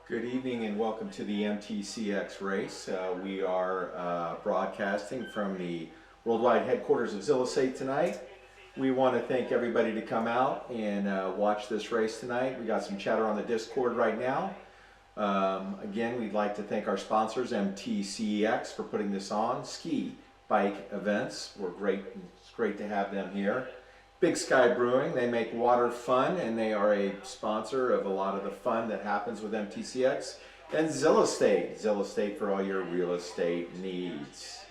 Good evening and welcome to the MTCXRace. We are broadcasting from the worldwide headquarters of Zwift tonight. We want to thank everybody to come out and watch this race tonight. We got some chatter on the Discord right now. Again, we'd like to thank our sponsors, MTCX, for putting this on. Ski Bike Events, it's great to have them here. Big Sky Brewing, they make water fun, and they are a sponsor of a lot of the fun that happens with MTCX. And Zwift for all your real estate needs.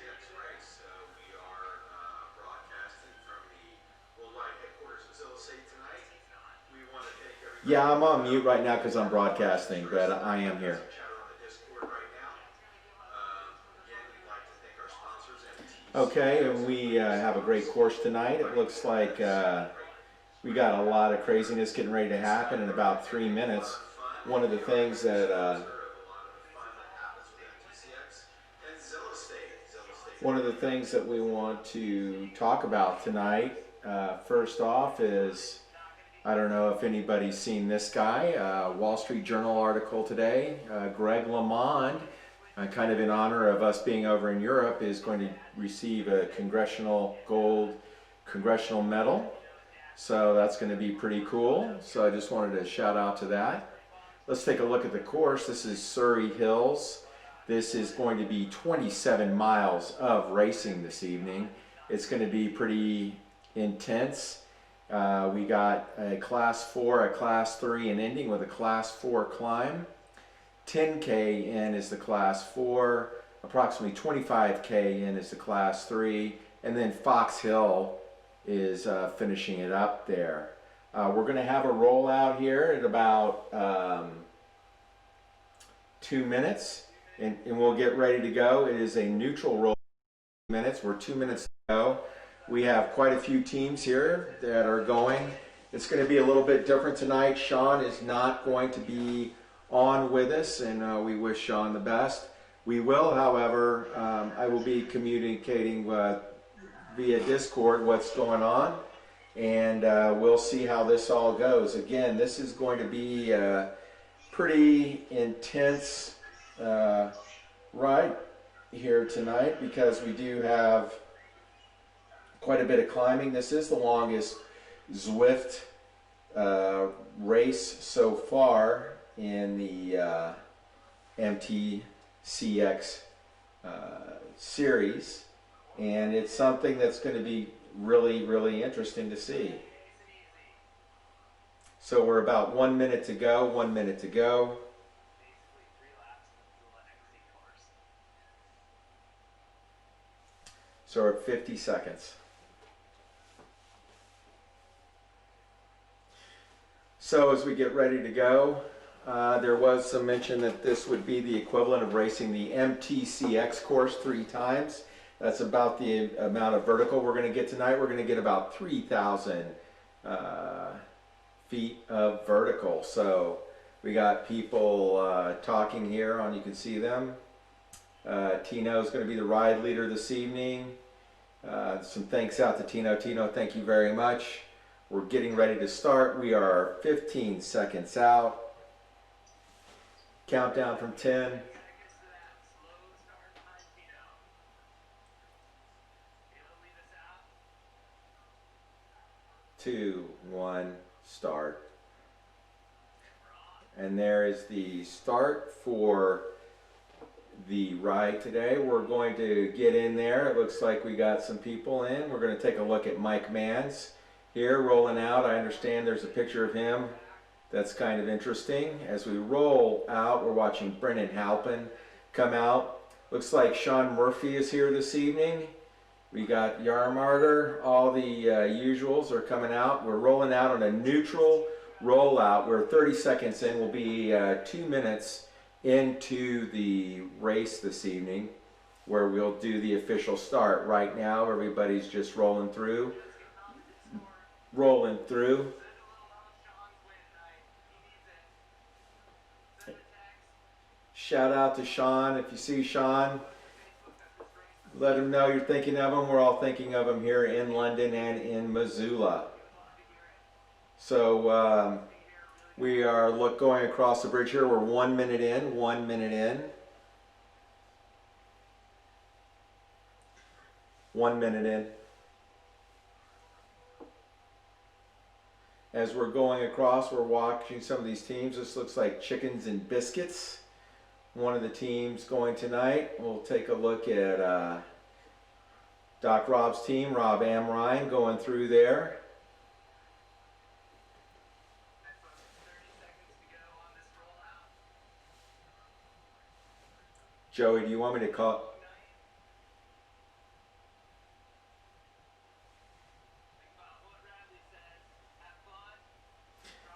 Yeah, I'm on mute right now because I'm broadcasting, but I am here. Okay, and we have a great course tonight. It looks like we got a lot of craziness getting ready to happen in about 3 minutes. One of the things that we want to talk about tonight, first off, is I don't know if anybody's seen this guy. Wall Street Journal article today. Greg LeMond, kind of in honor of us being over in Europe, is going to receive a gold congressional medal. So that's going to be pretty cool. So I just wanted to shout out to that. Let's take a look at the course. This is Surrey Hills. This is going to be 27 miles of racing this evening. It's going to be pretty intense. We got a class 4, a class 3, and ending with a class 4 climb. 10K in is the class 4, approximately 25K in is the class 3, and then Fox Hill is finishing it up there. We're going to have a rollout here at about 2 minutes, and we'll get ready to go. It is a neutral roll. We're 2 minutes to go. We have quite a few teams here that are going. It's going to be a little bit different tonight. Sean is not going to be on with us, and we wish Sean the best. We will, however, I will be communicating via Discord what's going on, and we'll see how this all goes. Again, this is going to be a pretty intense ride here tonight because we do have quite a bit of climbing. This is the longest Zwift race so far in the MTCX series, and it's something that's going to be really interesting to see. So we're about 1 minute to go, 1 minute to go. So we're at 50 seconds. So as we get ready to go, there was some mention that this would be the equivalent of racing the MTCX course 3 times. That's about the amount of vertical we're going to get tonight. We're going to get about 3,000 feet of vertical. So we got people talking here on, you can see them. Tino is going to be the ride leader this evening. Some thanks out to Tino. Tino, thank you very much. We're getting ready to start. We are 15 seconds out. Countdown from 10. 2, 1, start. And there is the start for the ride today. We're going to get in there. It looks like we got some people in. We're going to take a look at Mike Mans here rolling out. I understand there's a picture of him. That's kind of interesting. As we roll out, we're watching Brennan Halpin come out. Looks like Sean Murphy is here this evening. We got Yarmarter. All the usuals are coming out. We're rolling out on a neutral rollout. We're 30 seconds in. We'll be 2 minutes into the race this evening, where we'll do the official start. Right now, everybody's just rolling through. Shout out to Sean. If you see Sean, let him know you're thinking of him. We're all thinking of him here in London and in Missoula. So We are going across the bridge here. We're 1 minute in, 1 minute in. 1 minute in. As we're going across, we're watching some of these teams. This looks like chickens and biscuits. One of the teams going tonight. We'll take a look at Doc Rob's team, Rob Amrine, going through there. Joey, do you want me to call?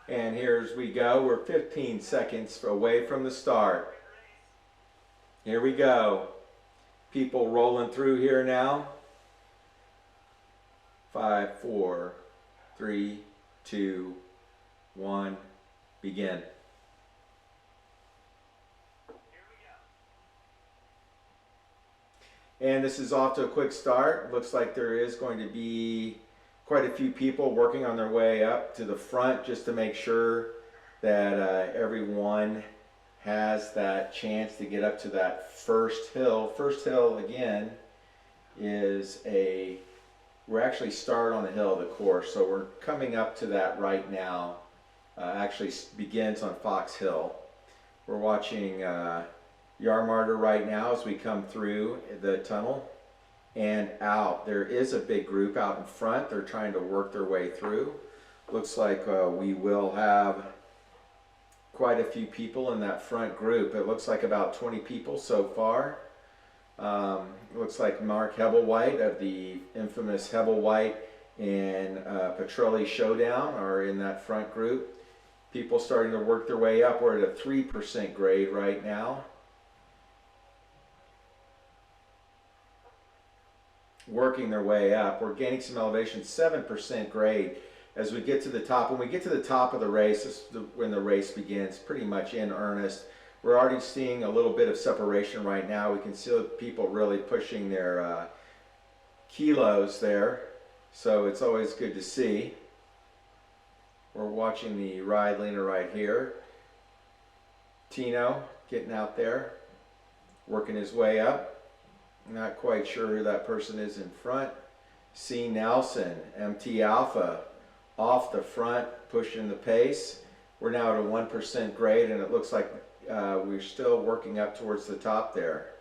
And here's we go. We're 15 seconds away from the start. Here we go. People rolling through here now. 5, 4, 3, 2, 1, begin. And this is off to a quick start. Looks like there is going to be quite a few people working on their way up to the front just to make sure that everyone has that chance to get up to that first hill. First hill again is we're actually start on the hill of the course, so we're coming up to that right now. Actually begins on Fox Hill. We're watching Yarmarter right now as we come through the tunnel and out. There is a big group out in front. They're trying to work their way through. Looks like we will have quite a few people in that front group. It looks like about 20 people so far. Looks like Mark Hebblewhite of the infamous Hebblewhite and Petrelli Showdown are in that front group. People starting to work their way up. We're at a 3% grade right now. Working their way up. We're gaining some elevation, 7% grade as we get to the top. When we get to the top of the race, this is when the race begins, pretty much in earnest. We're already seeing a little bit of separation right now. We can see people really pushing their kilos there, so it's always good to see. We're watching the ride leaner right here. Tino getting out there, working his way up. Not quite sure who that person is in front. C. Nelson, MT Alpha, off the front, pushing the pace. We're now at a 1% grade, and it looks like we're still working up towards the top there.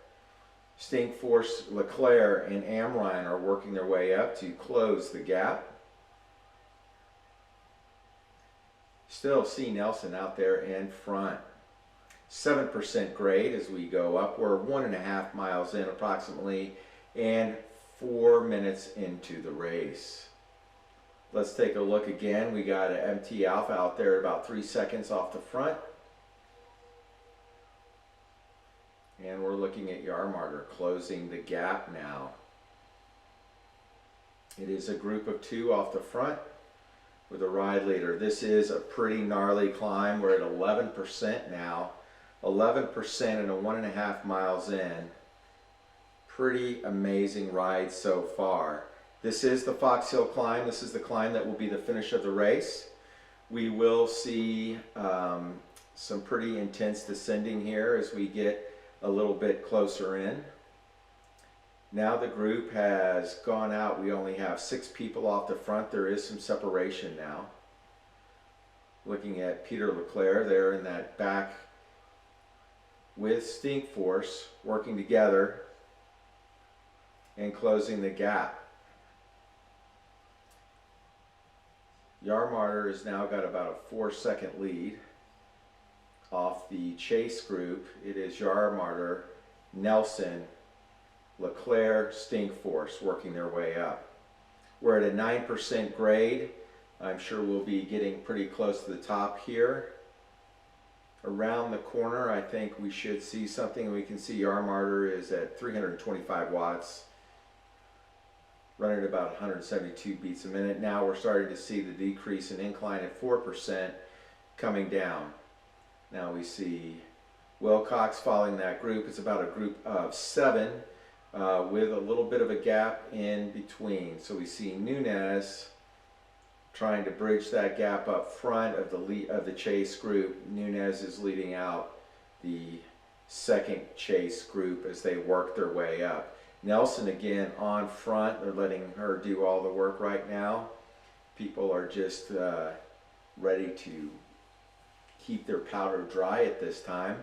Stink Force, Leclerc, and Amrine are working their way up to close the gap. Still C. Nelson out there in front. 7% grade as we go up. We're 1.5 miles in approximately and 4 minutes into the race. Let's take a look again. We got an MT Alpha out there about 3 seconds off the front. And we're looking at Yarmarter closing the gap now. It is a group of 2 off the front with a ride leader. This is a pretty gnarly climb. We're at 11% now. 11% and a 1.5 miles in. Pretty amazing ride so far. This is the Fox Hill climb. This is the climb that will be the finish of the race. We will see some pretty intense descending here as we get a little bit closer in. Now the group has gone out. We only have 6 people off the front. There is some separation now. Looking at Peter Leclerc there in that back with Stink Force working together and closing the gap. Yarmarter has now got about a 4-second lead off the chase group. It is Yarmarter, Nelson, Leclerc, Stink Force working their way up. We're at a 9% grade. I'm sure we'll be getting pretty close to the top here. Around the corner, I think we should see something. We can see Yarmarter is at 325 watts, running at about 172 beats a minute. Now we're starting to see the decrease in incline at 4% coming down. Now we see Wilcox following that group. It's about a group of 7 with a little bit of a gap in between. So we see Nunez trying to bridge that gap up front of the chase group. Nunez is leading out the second chase group as they work their way up. Nelson again on front. They're letting her do all the work right now. People are just ready to keep their powder dry at this time.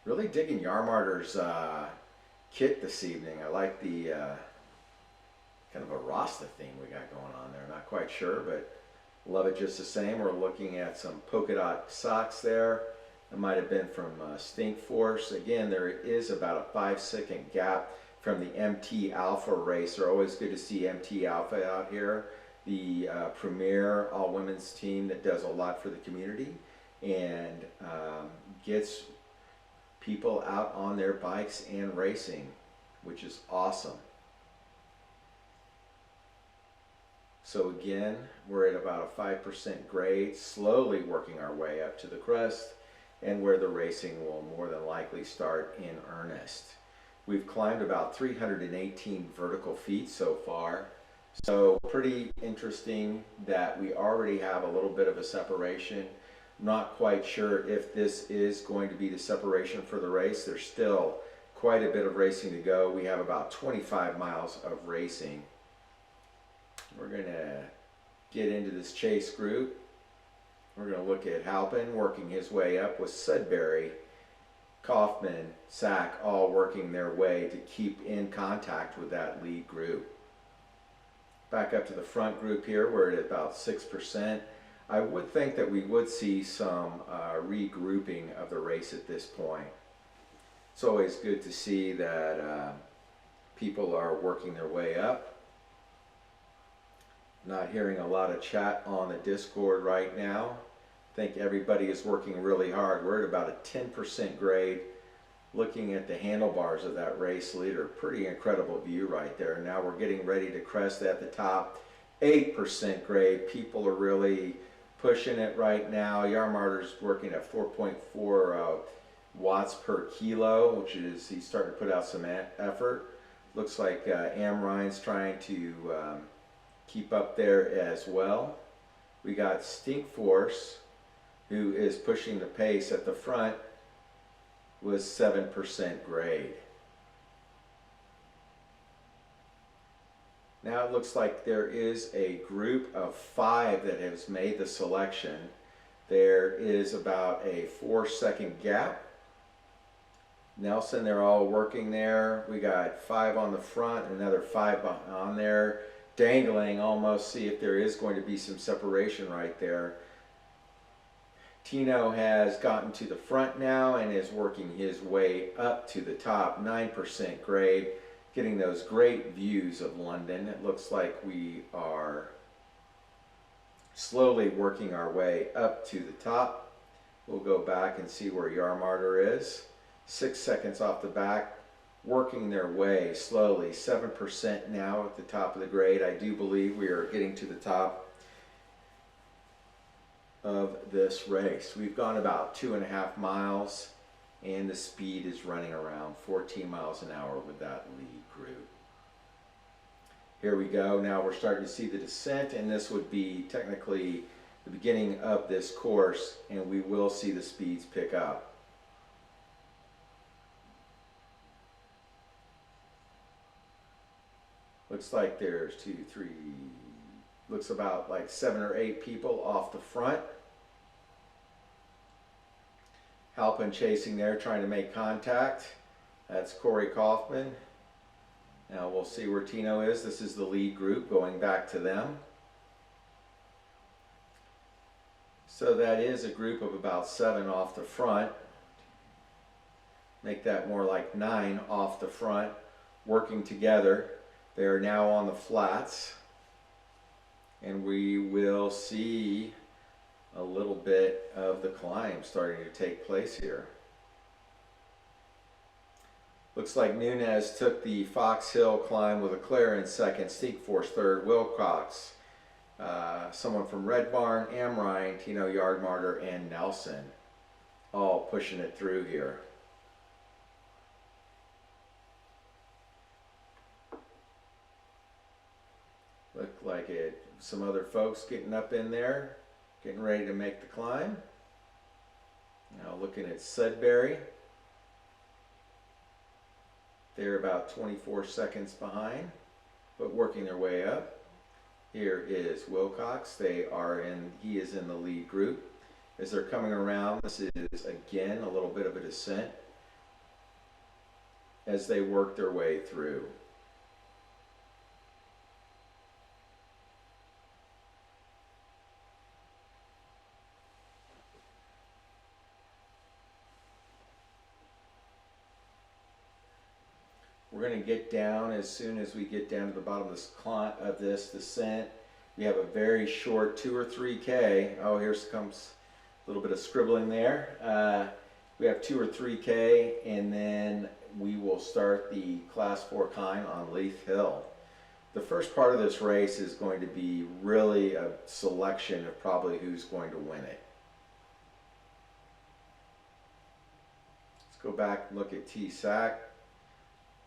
Really digging Yarmarter's kit this evening. I like the kind of a Rasta theme we got going on there. Not quite sure, but love it just the same. We're looking at some polka dot socks there. It might have been from Stink Force. Again, there is about a 5-second gap from the MT Alpha race. They're always good to see MT Alpha out here. The premier all-women's team that does a lot for the community and gets people out on their bikes and racing, which is awesome. So again, we're at about a 5% grade, slowly working our way up to the crest, and where the racing will more than likely start in earnest. We've climbed about 318 vertical feet so far, so pretty interesting that we already have a little bit of a separation. Not quite sure if this is going to be the separation for the race. There's still quite a bit of racing to go. We have about 25 miles of racing. We're going to get into this chase group. We're going to look at Halpin working his way up with Sudbury, Kaufman, Sack all working their way to keep in contact with that lead group. Back up to the front group here, we're at about 6%. I would think that we would see some regrouping of the race at this point. It's always good to see that people are working their way up. Not hearing a lot of chat on the Discord right now. I think everybody is working really hard. We're at about a 10% grade. Looking at the handlebars of that race leader, pretty incredible view right there. Now we're getting ready to crest at the top. 8% grade. People are really pushing it right now. Yarmarter's working at 4.4 watts per kilo, which is, he's starting to put out some effort. Looks like Amrine's trying to keep up there as well. We got Stink Force, who is pushing the pace at the front, with 7% grade. Now it looks like there is a group of 5 that has made the selection. There is about a 4-second gap. Nelson, they're all working there. We got 5 on the front, another 5 on there, dangling almost. See if there is going to be some separation right there. Tino has gotten to the front now and is working his way up to the top. 9% grade, getting those great views of London. It looks like we are slowly working our way up to the top. We'll go back and see where Yarmarter is. 6 seconds off the back, working their way slowly. 7% now at the top of the grade. I do believe we are getting to the top of this race. We've gone about 2.5 miles and the speed is running around 14 miles an hour with that lead group. Here we go. Now we're starting to see the descent, and this would be technically the beginning of this course, and we will see the speeds pick up. Looks like there's 2, 3, looks about like 7 or 8 people off the front. Halpin chasing there, trying to make contact. That's Corey Kaufman. Now we'll see where Tino is. This is the lead group, going back to them. So that is a group of about 7 off the front. Make that more like 9 off the front, working together. They are now on the flats, and we will see a little bit of the climb starting to take place here. Looks like Nunez took the Fox Hill climb with a Claire in second, Stink Force third, Wilcox, someone from Red Barn, Amrine, Tino Yardmarter, and Nelson all pushing it through here. Look like it. Some other folks getting up in there, getting ready to make the climb. Now looking at Sudbury. They're about 24 seconds behind, but working their way up. Here is Wilcox. He is in the lead group. As they're coming around, this is again a little bit of a descent as they work their way through. We're going to get down as soon as we get down to the bottom of this descent. We have a very short 2 or 3K. Oh, here comes a little bit of scribbling there. We have 2 or 3K, and then we will start the Class 4 climb on Leith Hill. The first part of this race is going to be really a selection of probably who's going to win it. Let's go back and look at TSAC.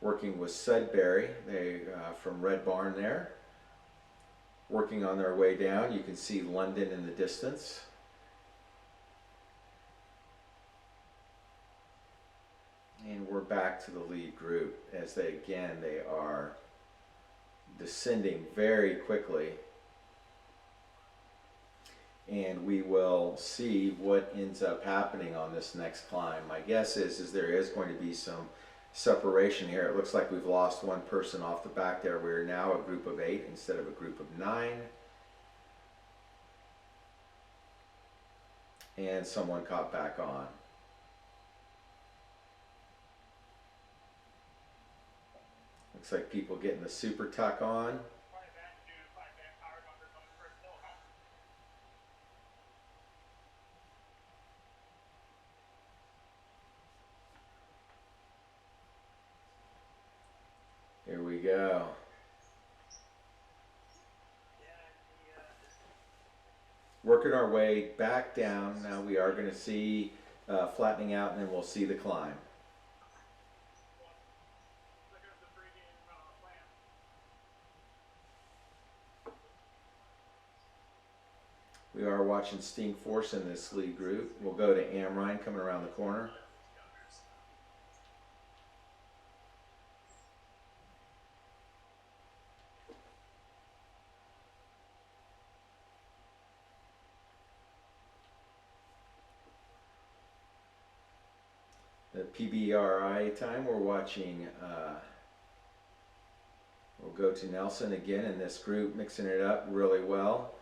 Working with Sudbury, from Red Barn there. Working on their way down, you can see London in the distance. And we're back to the lead group as they are descending very quickly. And we will see what ends up happening on this next climb. My guess is there is going to be some separation here. It looks like we've lost one person off the back there. We're now a group of 8 instead of a group of 9. And someone caught back on. Looks like people getting the super tuck on. Here we go. Working our way back down. Now we are going to see flattening out, and then we'll see the climb. We are watching Stink Force in this lead group. We'll go to Amrine coming around the corner. The PBRI time, we're watching, we'll go to Nelson again in this group, mixing it up really well.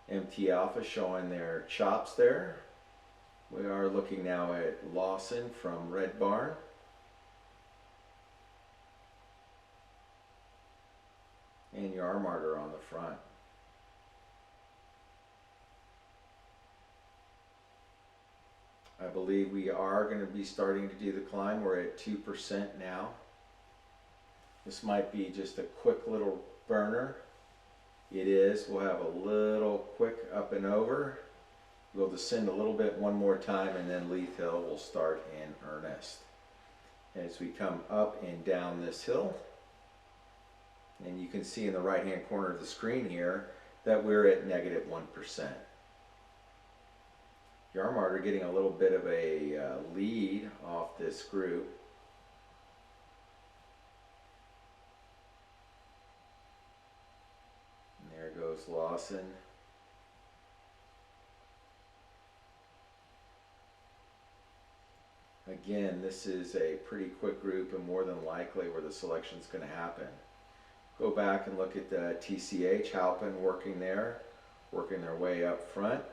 MT Alpha showing their chops there. We are looking now at Lawson from Red Barn. And Yarmarter on the front. I believe we are going to be starting to do the climb. We're at 2% now. This might be just a quick little burner. It is. We'll have a little quick up and over. We'll descend a little bit one more time, and then Leith Hill will start in earnest. As we come up and down this hill, and you can see in the right hand corner of the screen here that we're at -1%. Yarmarter getting a little bit of a lead off this group. And there goes Lawson. Again, this is a pretty quick group and more than likely where the selection is going to happen. Go back and look at the TCH, Halpin working there, working their way up front.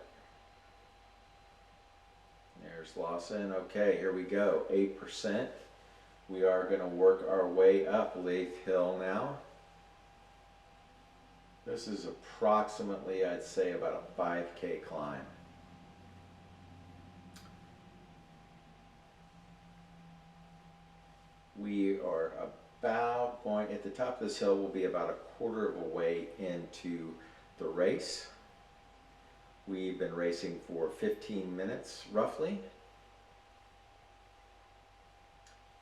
There's Lawson. Okay, here we go. 8%. We are going to work our way up Leith Hill now. This is approximately, I'd say, about a 5K climb. We are about going, at the top of this hill, we'll be about a quarter of a way into the race. We've been racing for 15 minutes, roughly.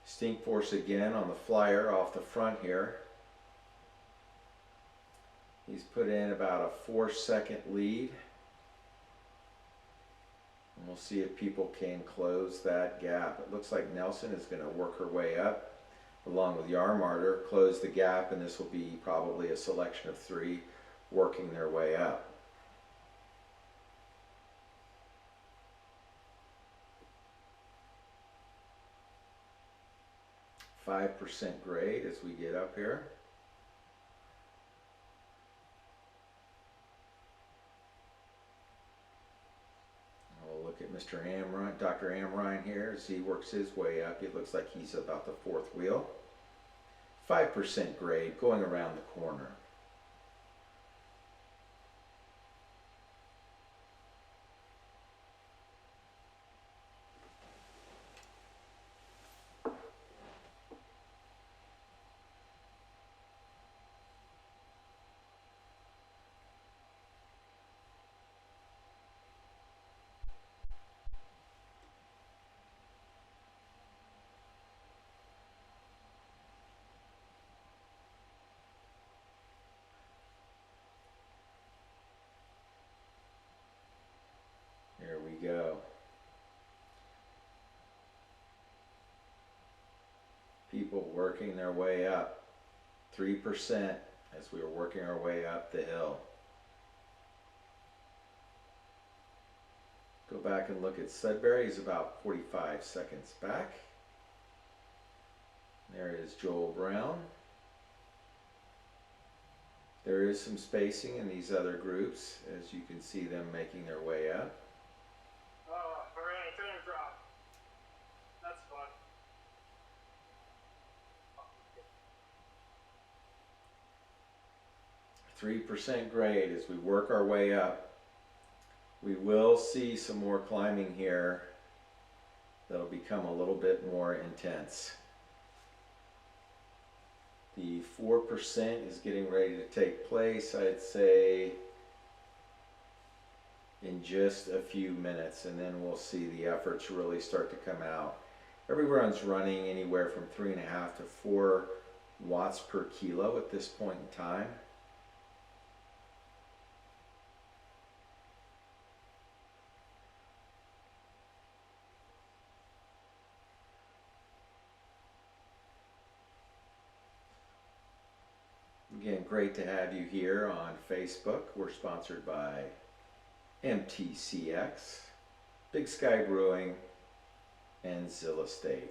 Stink Force again on the flyer off the front here. He's put in about a 4-second lead. And we'll see if people can close that gap. It looks like Nelson is going to work her way up along with Yarmarter, close the gap, and this will be probably a selection of 3 working their way up. 5% grade as we get up here. We'll look at Mr. Amrine, Dr. Amrine here as he works his way up. It looks like he's about the 4th wheel. 5% grade going around the corner. There we go. People working their way up. 3% as we were working our way up the hill. Go back and look at Sudbury. He's about 45 seconds back. There is Joel Brown. There is some spacing in these other groups as you can see them making their way up. Alright, time drop. That's fun. 3% grade as we work our way up. We will see some more climbing here that'll become a little bit more intense. The 4% is getting ready to take place, I'd say, in just a few minutes, and then we'll see the efforts really start to come out. Everyone's running anywhere from 3.5 to 4 watts per kilo at this point in time. Again, great to have you here on Facebook. We're sponsored by MTCX, Big Sky Brewing, and Zilla State.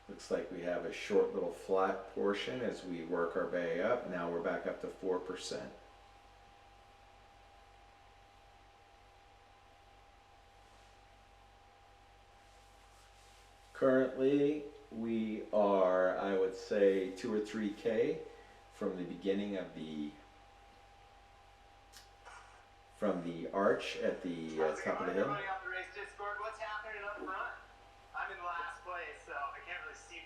Looks like we have a short little flat portion as we work our way up. Now we're back up to 4%. Currently, we are, I would say, 2 or 3K from the beginning of the arch at the top of the hill. Everybody on the race Discord, what's happening up front? I'm in last place, so I can't really see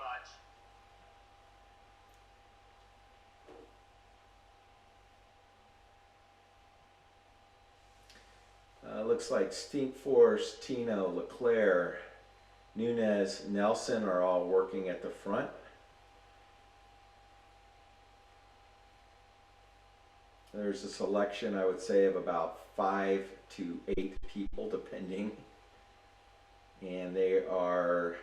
much. Looks like Stinkforce, Tino, Leclerc, Nunez, Nelson are all working at the front. There's a selection, I would say, of about 5 to 8 people, depending. And they are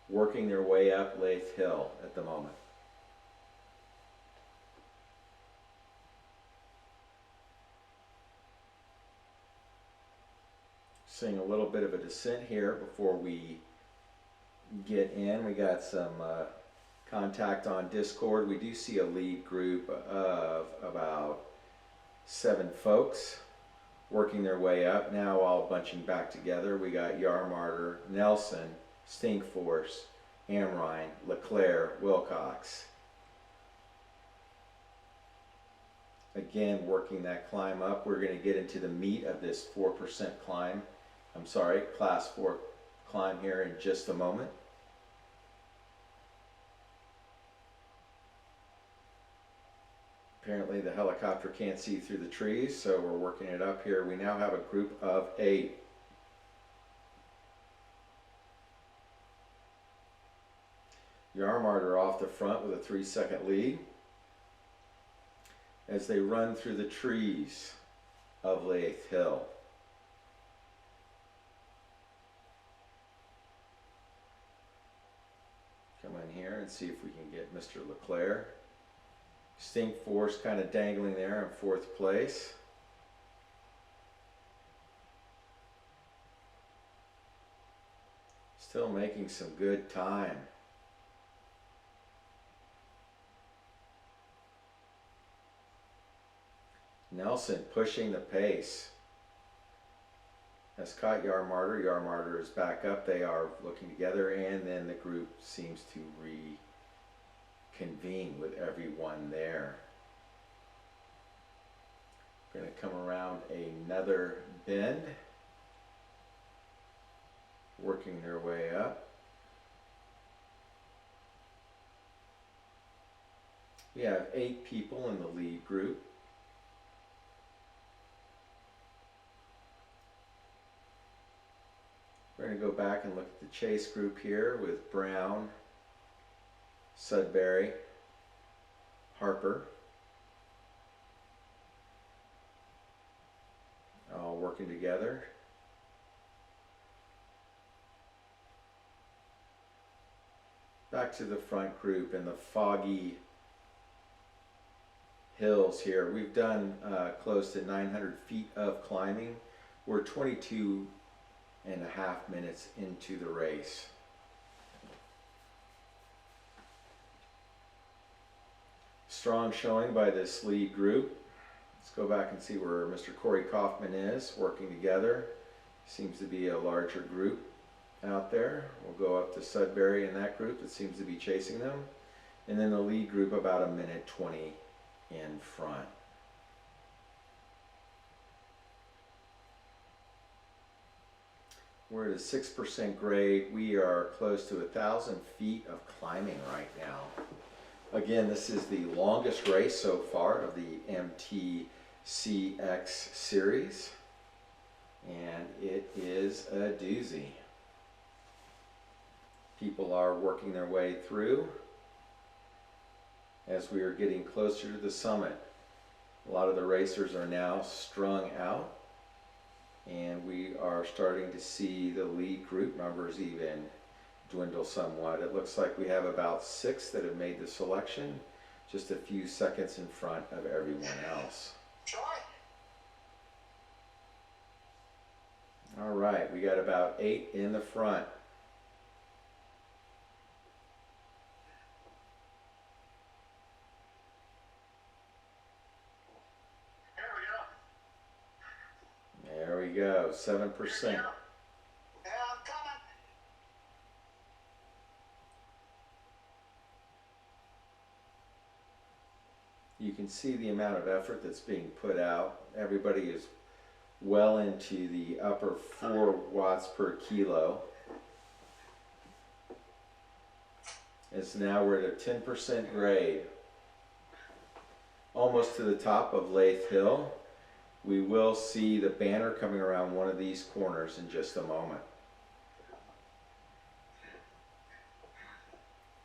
working their way up Lath Hill at the moment. Seeing a little bit of a descent here before we get in. We got some contact on Discord. We do see a lead group of about 7 folks working their way up, now all bunching back together. We got Yarmarter, Nelson, Stinkforce, Amrine, Leclerc, Wilcox. Again, working that climb up. We're going to get into the meat of this 4% climb. I'm sorry, class 4 climb here in just a moment. Apparently the helicopter can't see through the trees, so we're working it up here. We now have a group of 8. Yarmarter off the front with a 3-second lead. as they run through the trees of Leith Hill. Come in here and see if we can get Mr. Leclerc. Stink Force kind of dangling there in fourth place. Still making some good time. Nelson pushing the pace. Has caught Yarmarter. Yarmarter is back up. They are looking together, and then the group seems to reconvene with everyone there. Going to come around another bend, working their way up. We have 8 people in the lead group. We're going to go back and look at the chase group here with Brown, Sudbury, Harper, all working together. Back to the front group in the foggy hills here. We've done close to 900 feet of climbing. We're 22 and a half minutes into the race. Strong showing by this lead group. Let's go back and see where Mr. Corey Kaufman is working together. Seems to be a larger group out there. We'll go up to Sudbury in that group that seems to be chasing them. And then the lead group about a minute 20 in front. We're at a 6% grade. We are close to 1,000 feet of climbing right now. Again, this is the longest race so far of the MTCX series, and it is a doozy. People are working their way through as we are getting closer to the summit. A lot of the racers are now strung out, and we are starting to see the lead group numbers even dwindle somewhat. It looks like we have about 6 that have made the selection, just a few seconds in front of everyone else. All right, we got about 8 in the front. There we go, 7%. You can see the amount of effort that's being put out. Everybody is well into the upper 4 watts per kilo. As now we're at a 10% grade. Almost to the top of Leith Hill. We will see the banner coming around one of these corners in just a moment.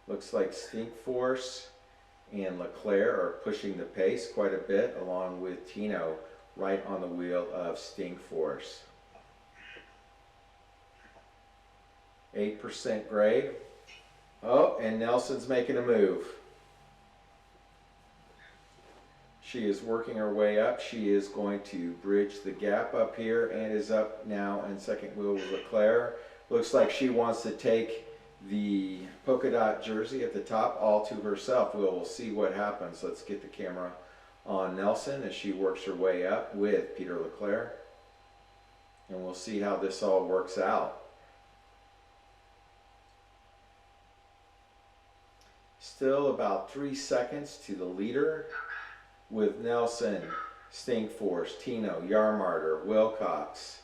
Looks like Stink Force and Leclerc are pushing the pace quite a bit, along with Tino right on the wheel of Stink Force. 8% grade. Oh, and Nelson's making a move. She is working her way up. She is going to bridge the gap up here and is up now in second wheel with Leclerc. Looks like she wants to take the polka dot jersey at the top all to herself. We'll see what happens. Let's get the camera on Nelson as she works her way up with Peter Leclerc, and we'll see how this all works out. Still about 3 seconds to the leader, with Nelson, Stink Force, Tino, Yarmarter, Wilcox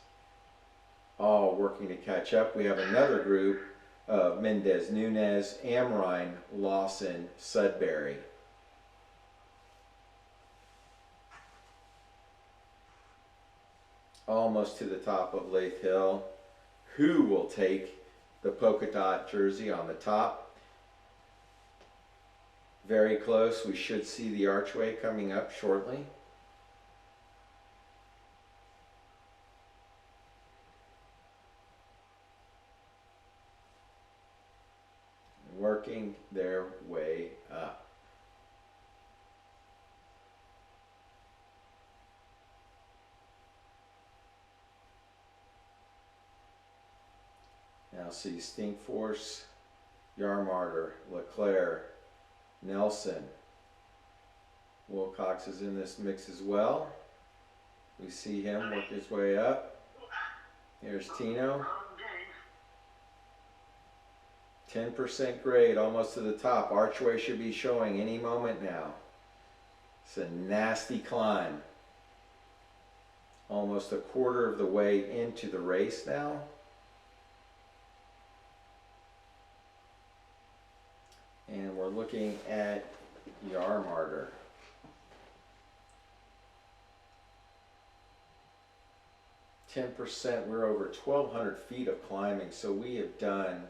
all working to catch up. We have another group of Mendez, Nunez, Amrine, Lawson, Sudbury. Almost to the top of Leith Hill. Who will take the polka dot jersey on the top? very close. We should see the archway coming up shortly. Working their way up. Now see Stinkforce, Yarmarter, Leclerc, Nelson. Wilcox is in this mix as well. We see him work his way up. Here's Tino. 10% grade, almost to the top. Archway should be showing any moment now. It's a nasty climb. Almost a quarter of the way into the race now. And we're looking at Yarmarter. We're over 1,200 feet of climbing, so we have done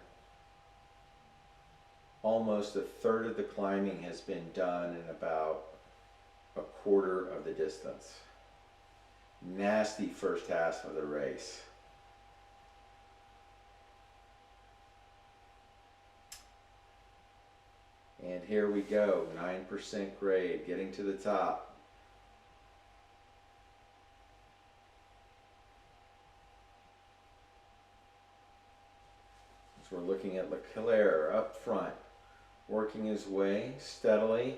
almost a third of the climbing has been done in about a quarter of the distance. Nasty first half of the race. And here we go, 9% grade, getting to the top. So we're looking at Leclerc up front, working his way steadily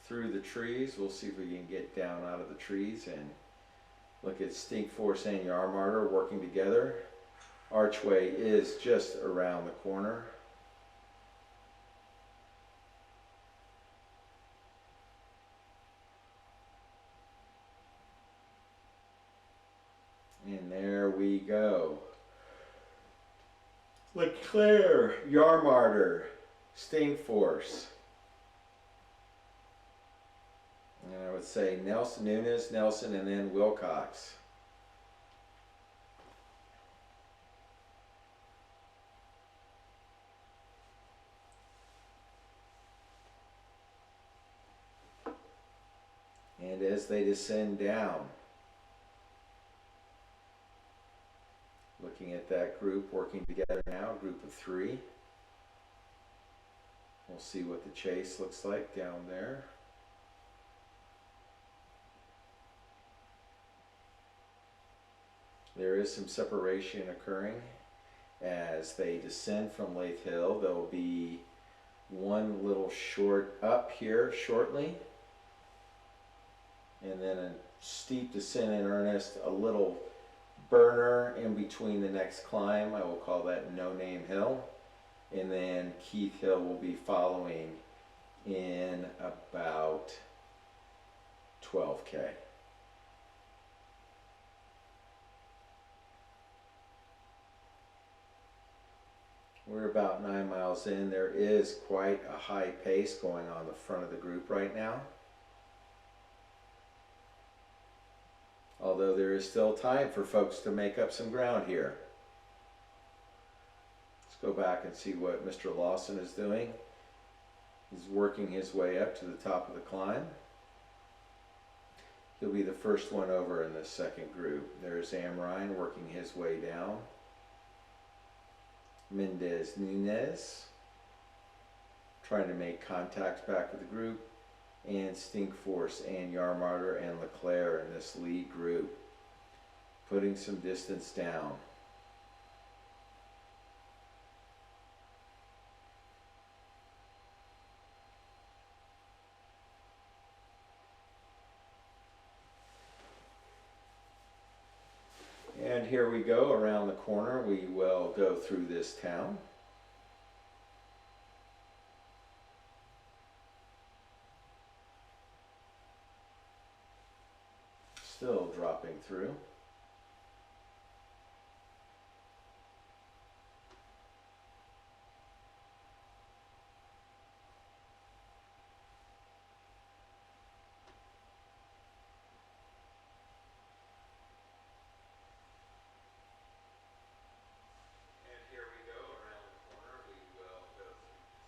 through the trees. We'll see if we can get down out of the trees and look at Stinkforce and Yarmarter working together. Archway is just around the corner. And there we go. Leclerc, Yarmarter, Stinkforce. And I would say Nelson, Nunes, Nelson, and then Wilcox. And as they descend down, looking at that group working together now, group of 3. We'll see what the chase looks like down there. There is some separation occurring as they descend from Lath Hill. There will be one little short up here shortly, and then a steep descent in earnest, a little burner in between the next climb. I will call that No Name Hill, and then Keith Hill will be following in about 12K. We're about 9 miles in. There is quite a high pace going on the front of the group right now. Although there is still time for folks to make up some ground here. Let's go back and see what Mr. Lawson is doing. He's working his way up to the top of the climb. He'll be the first one over in this second group. There's Amrine working his way down. Mendez Nunes trying to make contact back with the group, and Stinkforce and Yarmarter and Leclerc in this lead group, putting some distance down. And here we go around the corner. We will go through this town. Still dropping through. And here we go around the corner. We will go through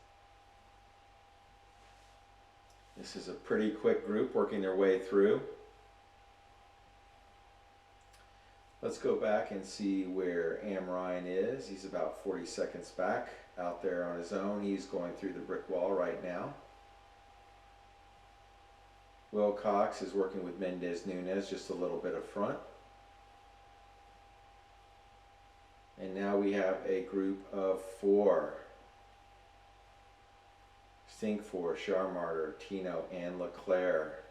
This is a pretty quick group working their way through. Let's go back and see where Ryan is. He's about 40 seconds back out there on his own. He's going through the brick wall right now. Wilcox is working with Mendez Nunez just a little bit up front. And now we have a group of 4. Stinkfor, Scharmarter, Tino, and Leclerc.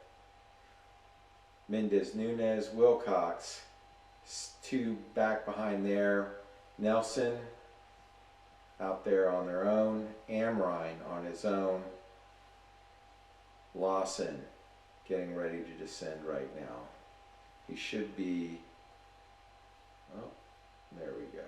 Mendez Nunez, Wilcox, 2 back behind there. Nelson out there on their own. Amrine on his own. Lawson getting ready to descend right now. He should be, oh, there we go.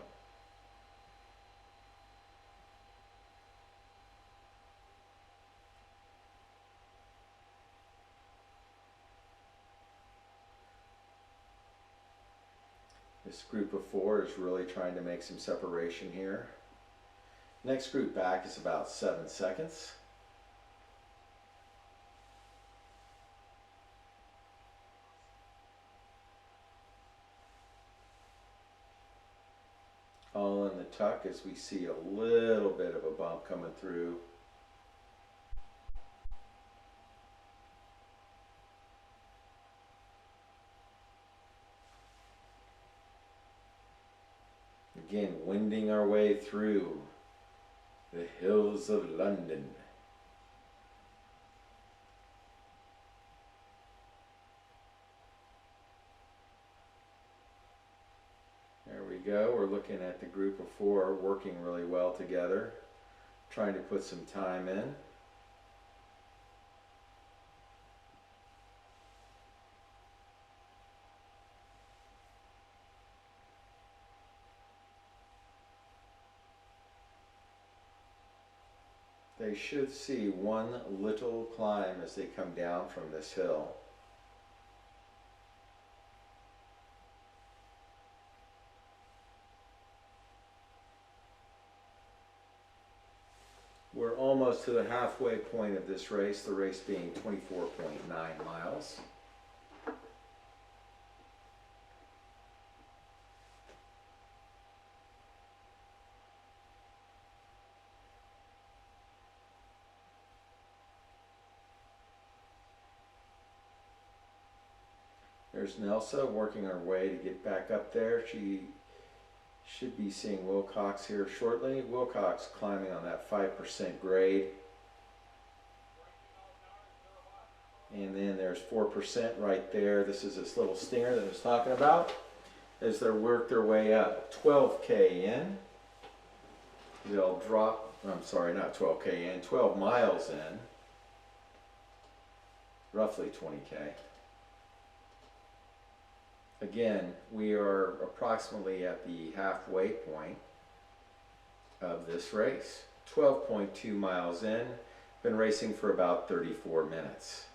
This group of 4 is really trying to make some separation here. Next group back is about 7 seconds. All in the tuck as we see a little bit of a bump coming through. Again, winding our way through the hills of London. There we go. We're looking at the group of 4 working really well together, trying to put some time in. They should see one little climb as they come down from this hill. We're almost to the halfway point of this race, the race being 24.9 miles. There's Nelsa working her way to get back up there. She should be seeing Wilcox here shortly. Wilcox climbing on that 5% grade. And then there's 4% right there. This is this little stinger that I was talking about as they work their way up. 12K in. They'll drop, I'm sorry, not 12K in, 12 miles in. Roughly 20K. Again, we are approximately at the halfway point of this race. 12.2 miles in, been racing for about 34 minutes.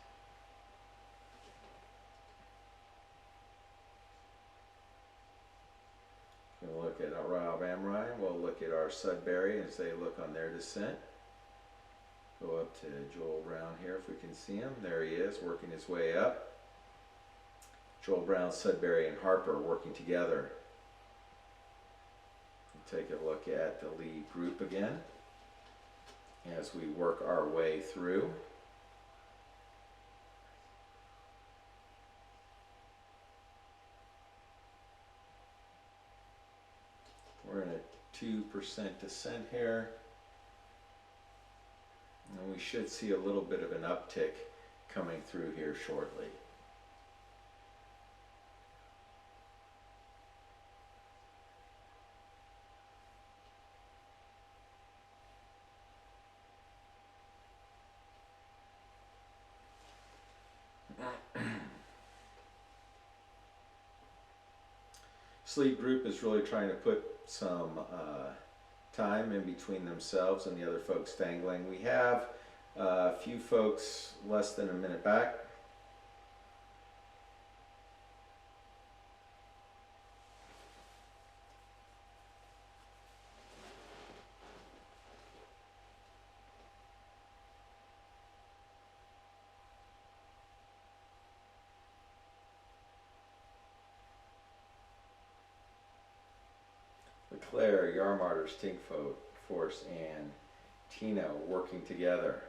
We'll look at Rob Amrine, we'll look at our Sudbury as they look on their descent. Go up to Joel Brown here if we can see him. There he is, working his way up. Joel Brown, Sudbury, and Harper working together. We'll take a look at the lead group again as we work our way through. We're in a 2% descent here. And we should see a little bit of an uptick coming through here shortly. Sleep group is really trying to put some time in between themselves and the other folks dangling. We have a few folks less than a minute back. Leclerc, Yarmarter, Stinkforce, and Tino working together.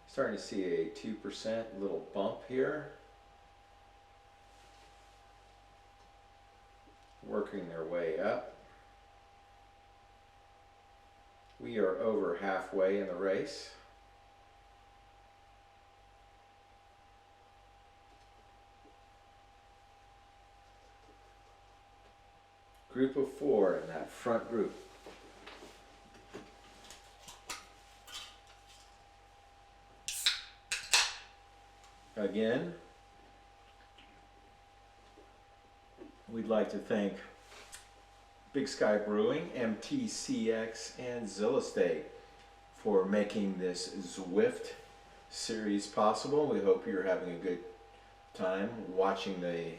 Starting to see a 2% little bump here. Working their way up. We are over halfway in the race. Group of 4 in that front group. Again, we'd like to thank Big Sky Brewing, MTCX, and Zillistate for making this Zwift series possible. We hope you're having a good time watching the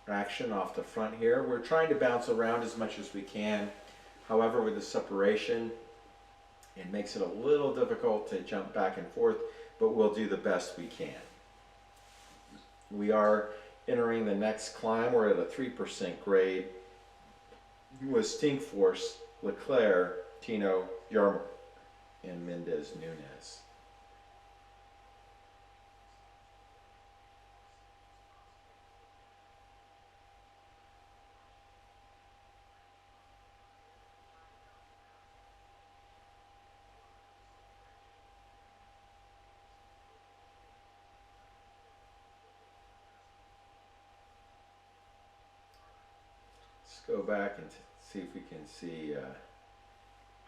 action off the front here. We're trying to bounce around as much as we can. However, with the separation, it makes it a little difficult to jump back and forth, but we'll do the best we can. We are entering the next climb. We're at a 3% grade with Stinkforce, Leclerc, Tino, Yarmarter, and Mendez Nunez. Let's go back and see if we can see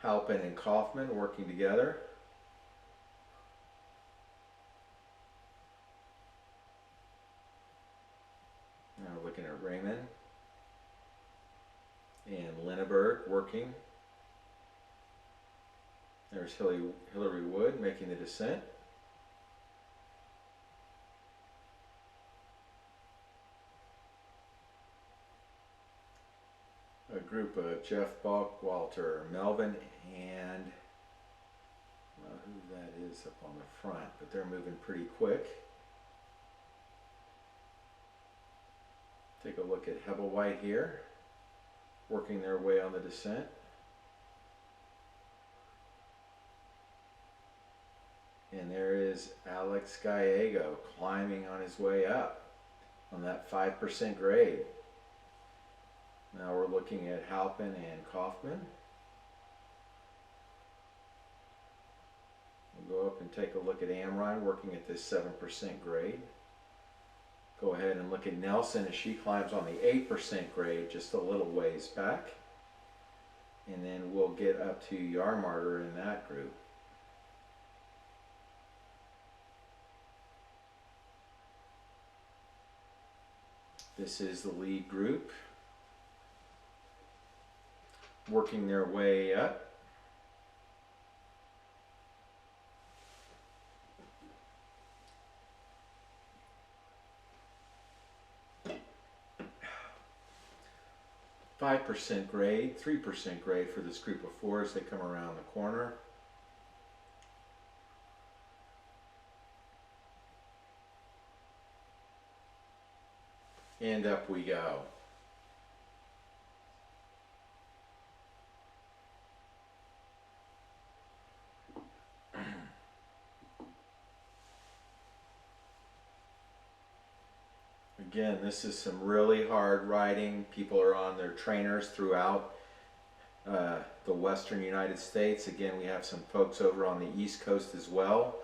Halpin and Kaufman working together. Now we're looking at Raymond and Linneberg working. There's Hillary Wood making the descent. A group of Jeff Walter, Melvin, and well, who that is up on the front, but they're moving pretty quick. Take a look at Hebblewhite here, working their way on the descent. And there is Alex Gallego climbing on his way up on that 5% grade. Now we're looking at Halpin and Kaufman. We'll go up and take a look at Amrine working at this 7% grade. Go ahead and look at Nelson as she climbs on the 8% grade just a little ways back. And then we'll get up to Yarmarter in that group. This is the lead group, working their way up. .5% grade, 3% grade for this group of 4 as they come around the corner. And up we go. Again, this is some really hard riding. People are on their trainers throughout the western United States. Again, we have some folks over on the East Coast as well,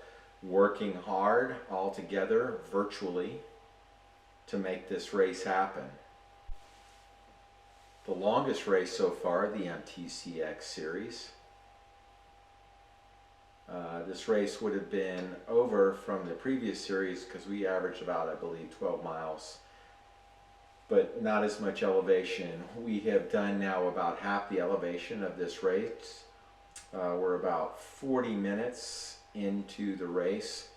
working hard all together virtually to make this race happen. The longest race so far, the MTCX series. This race would have been over from the previous series because we averaged about, I believe, 12 miles, but not as much elevation. We have done now about half the elevation of this race. We're about 40 minutes into the race.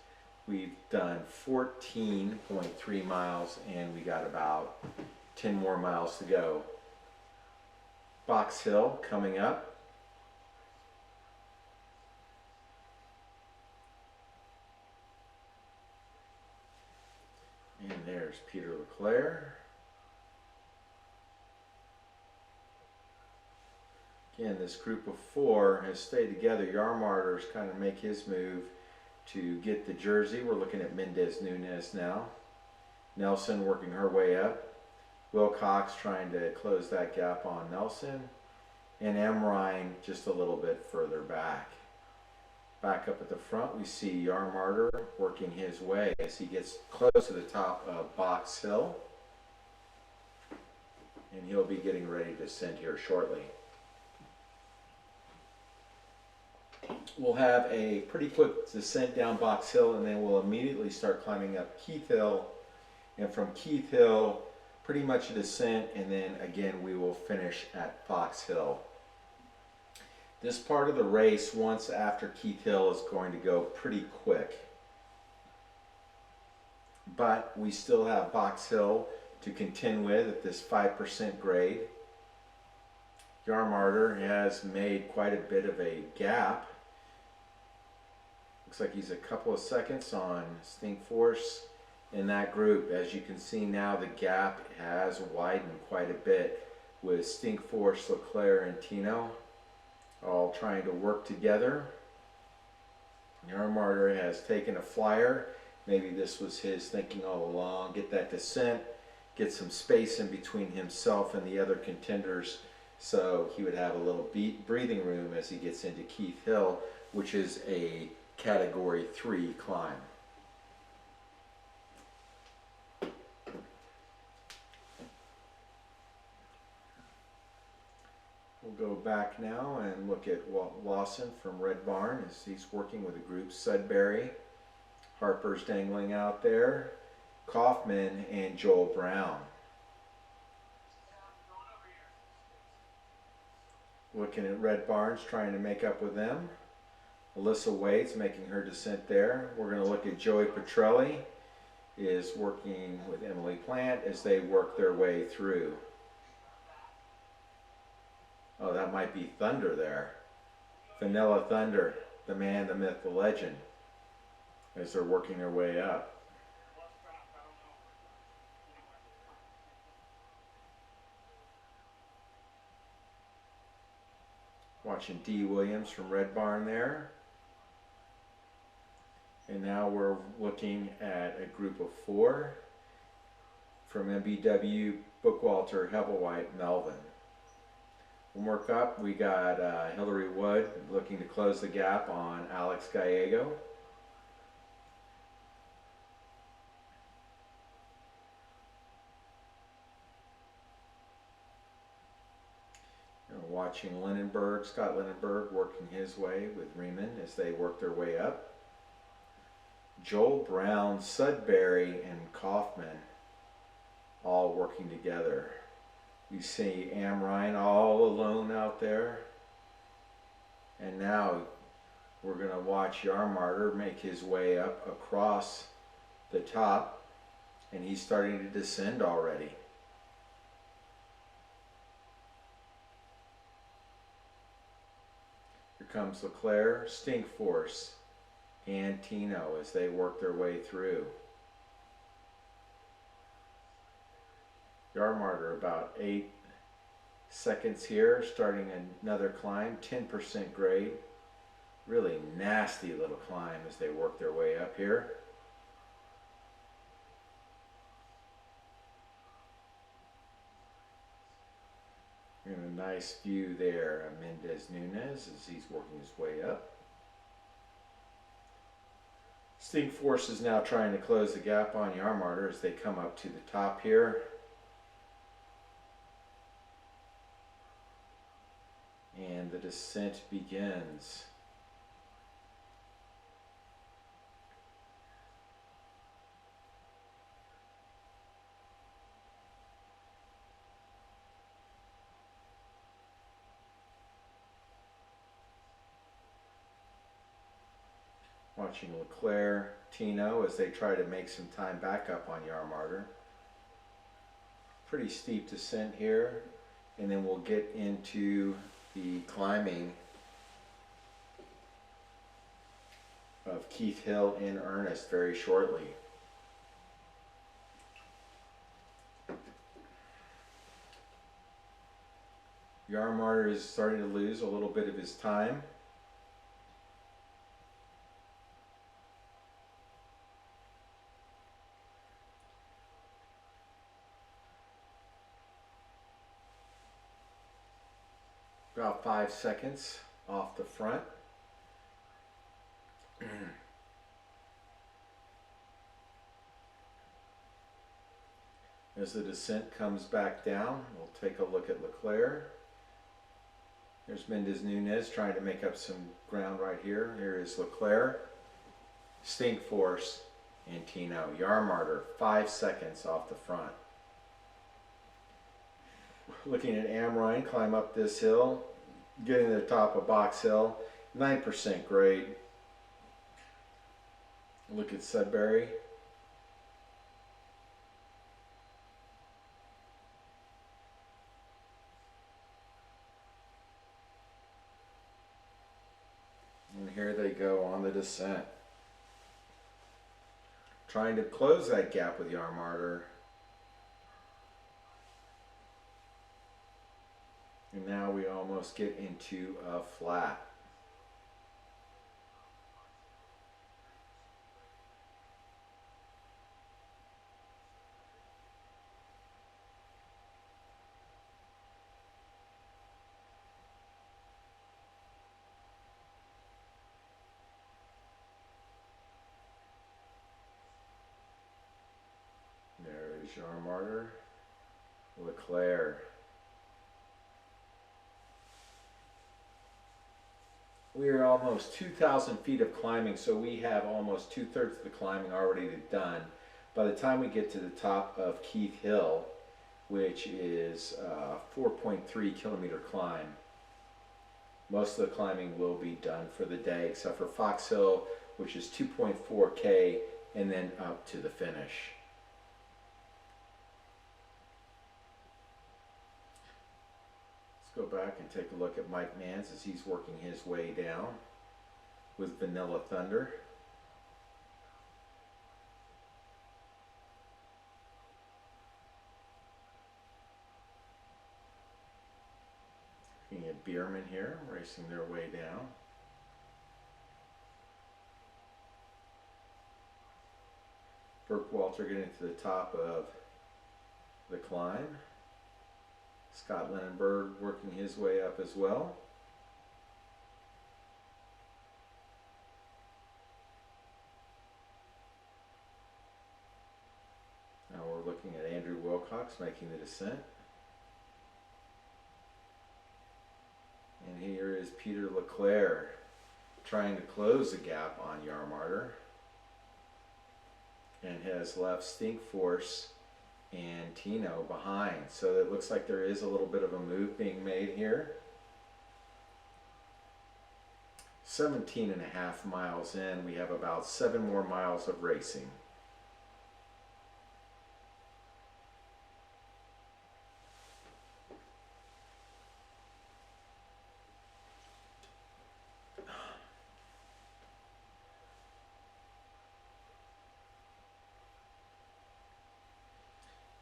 We've done 14.3 miles and we got about 10 more miles to go. Box Hill coming up. And There's Peter Leclerc. Again, this group of four has stayed together. Yarmarter's kind of make his move to get the jersey. We're looking at Mendez Nunez now. Nelson working her way up. Wilcox trying to close that gap on Nelson. And M. Ryan just a little bit further back. Back up at the front, we see Yarmarter working his way as he gets close to the top of Box Hill. And he'll be getting ready to descend here shortly. We'll have a pretty quick descent down Box Hill, and then we'll immediately start climbing up Keith Hill. And from Keith Hill, pretty much a descent, and then again we will finish at Box Hill. This part of the race, once after Keith Hill, is going to go pretty quick. But we still have Box Hill to contend with at this 5% grade. Yarmarter has made quite a bit of a gap. Looks like he's a couple of seconds on Stinkforce in that group. As you can see now, the gap has widened quite a bit with Stinkforce, Leclerc, and Tino all trying to work together. Yarmarter has taken a flyer. Maybe this was his thinking all along. Get that descent, get some space in between himself and the other contenders so he would have a little breathing room as he gets into Keith Hill, which is a Category 3 climb. We'll go back now and look at Walt Lawson from Red Barn as he's working with a group. Sudbury, Harper's dangling out there, Kaufman, and Joel Brown. Looking at Red Barnes, trying to make up with them. Alyssa Wade's making her descent there. We're going to look at Joey Petrelli is working with Emily Plant as they work their way through. Oh, that might be Thunder there. Vanilla Thunder, the man, the myth, the legend, as they're working their way up. Watching D. Williams from Red Barn there. And now we're looking at a group of four from MBW, Bookwalter, Hebblewhite, Melvin. We'll work up. We got Hillary Wood looking to close the gap on Alex Gallego. Watching Lindenberg, Scott Lindenberg working his way with Riemann as they work their way up. Joel Brown, Sudbury, and Kaufman all working together. You see Am Ryan all alone out there. And now we're going to watch Yarmarter make his way up across the top, and he's starting to descend already. Here comes Leclerc, Stinkforce, and Tino as they work their way through. Yarmarter about 8 seconds here, starting another climb, 10% grade. Really nasty little climb as they work their way up here. And a nice view there of Mendez Nunez as he's working his way up. Stinkforce is now trying to close the gap on Yarmarter as they come up to the top here. And the descent begins. Watching Leclerc, Tino as they try to make some time back up on Yarmarter. Pretty steep descent here, and then we'll get into the climbing of Keith Hill in earnest very shortly. Yarmarter is starting to lose a little bit of his time. About 5 seconds off the front. As the descent comes back down, we'll take a look at Leclerc. There's Mendes Nunez trying to make up some ground right here. Here is Leclerc, Stinkforce, and Tino. Yarmarter, 5 seconds off the front. Looking at Amrine, climb up this hill, getting to the top of Box Hill, 9% grade. Look at Sudbury. And here they go on the descent. Trying to close that gap with Yarmarter. And now we almost get into a flat. There is Yarmarter, Leclerc. We are almost 2,000 feet of climbing, so we have almost 2/3 of the climbing already done. By the time we get to the top of Keith Hill, which is a 4.3 kilometer climb, most of the climbing will be done for the day, except for Fox Hill, which is 2.4 K, and then up to the finish. Go back and take a look at Mike Mans as he's working his way down with Vanilla Thunder. Looking at Bierman here, racing their way down. Burke-Walter getting to the top of the climb. Scott Lennonberg working his way up as well. Now we're looking at Andrew Wilcox making the descent. And here is Peter Leclerc trying to close the gap on Yarmarter, and has left Stinkforce and Tino behind. So it looks like there is a little bit of a move being made here. 17.5 miles in, we have about 7 more miles of racing.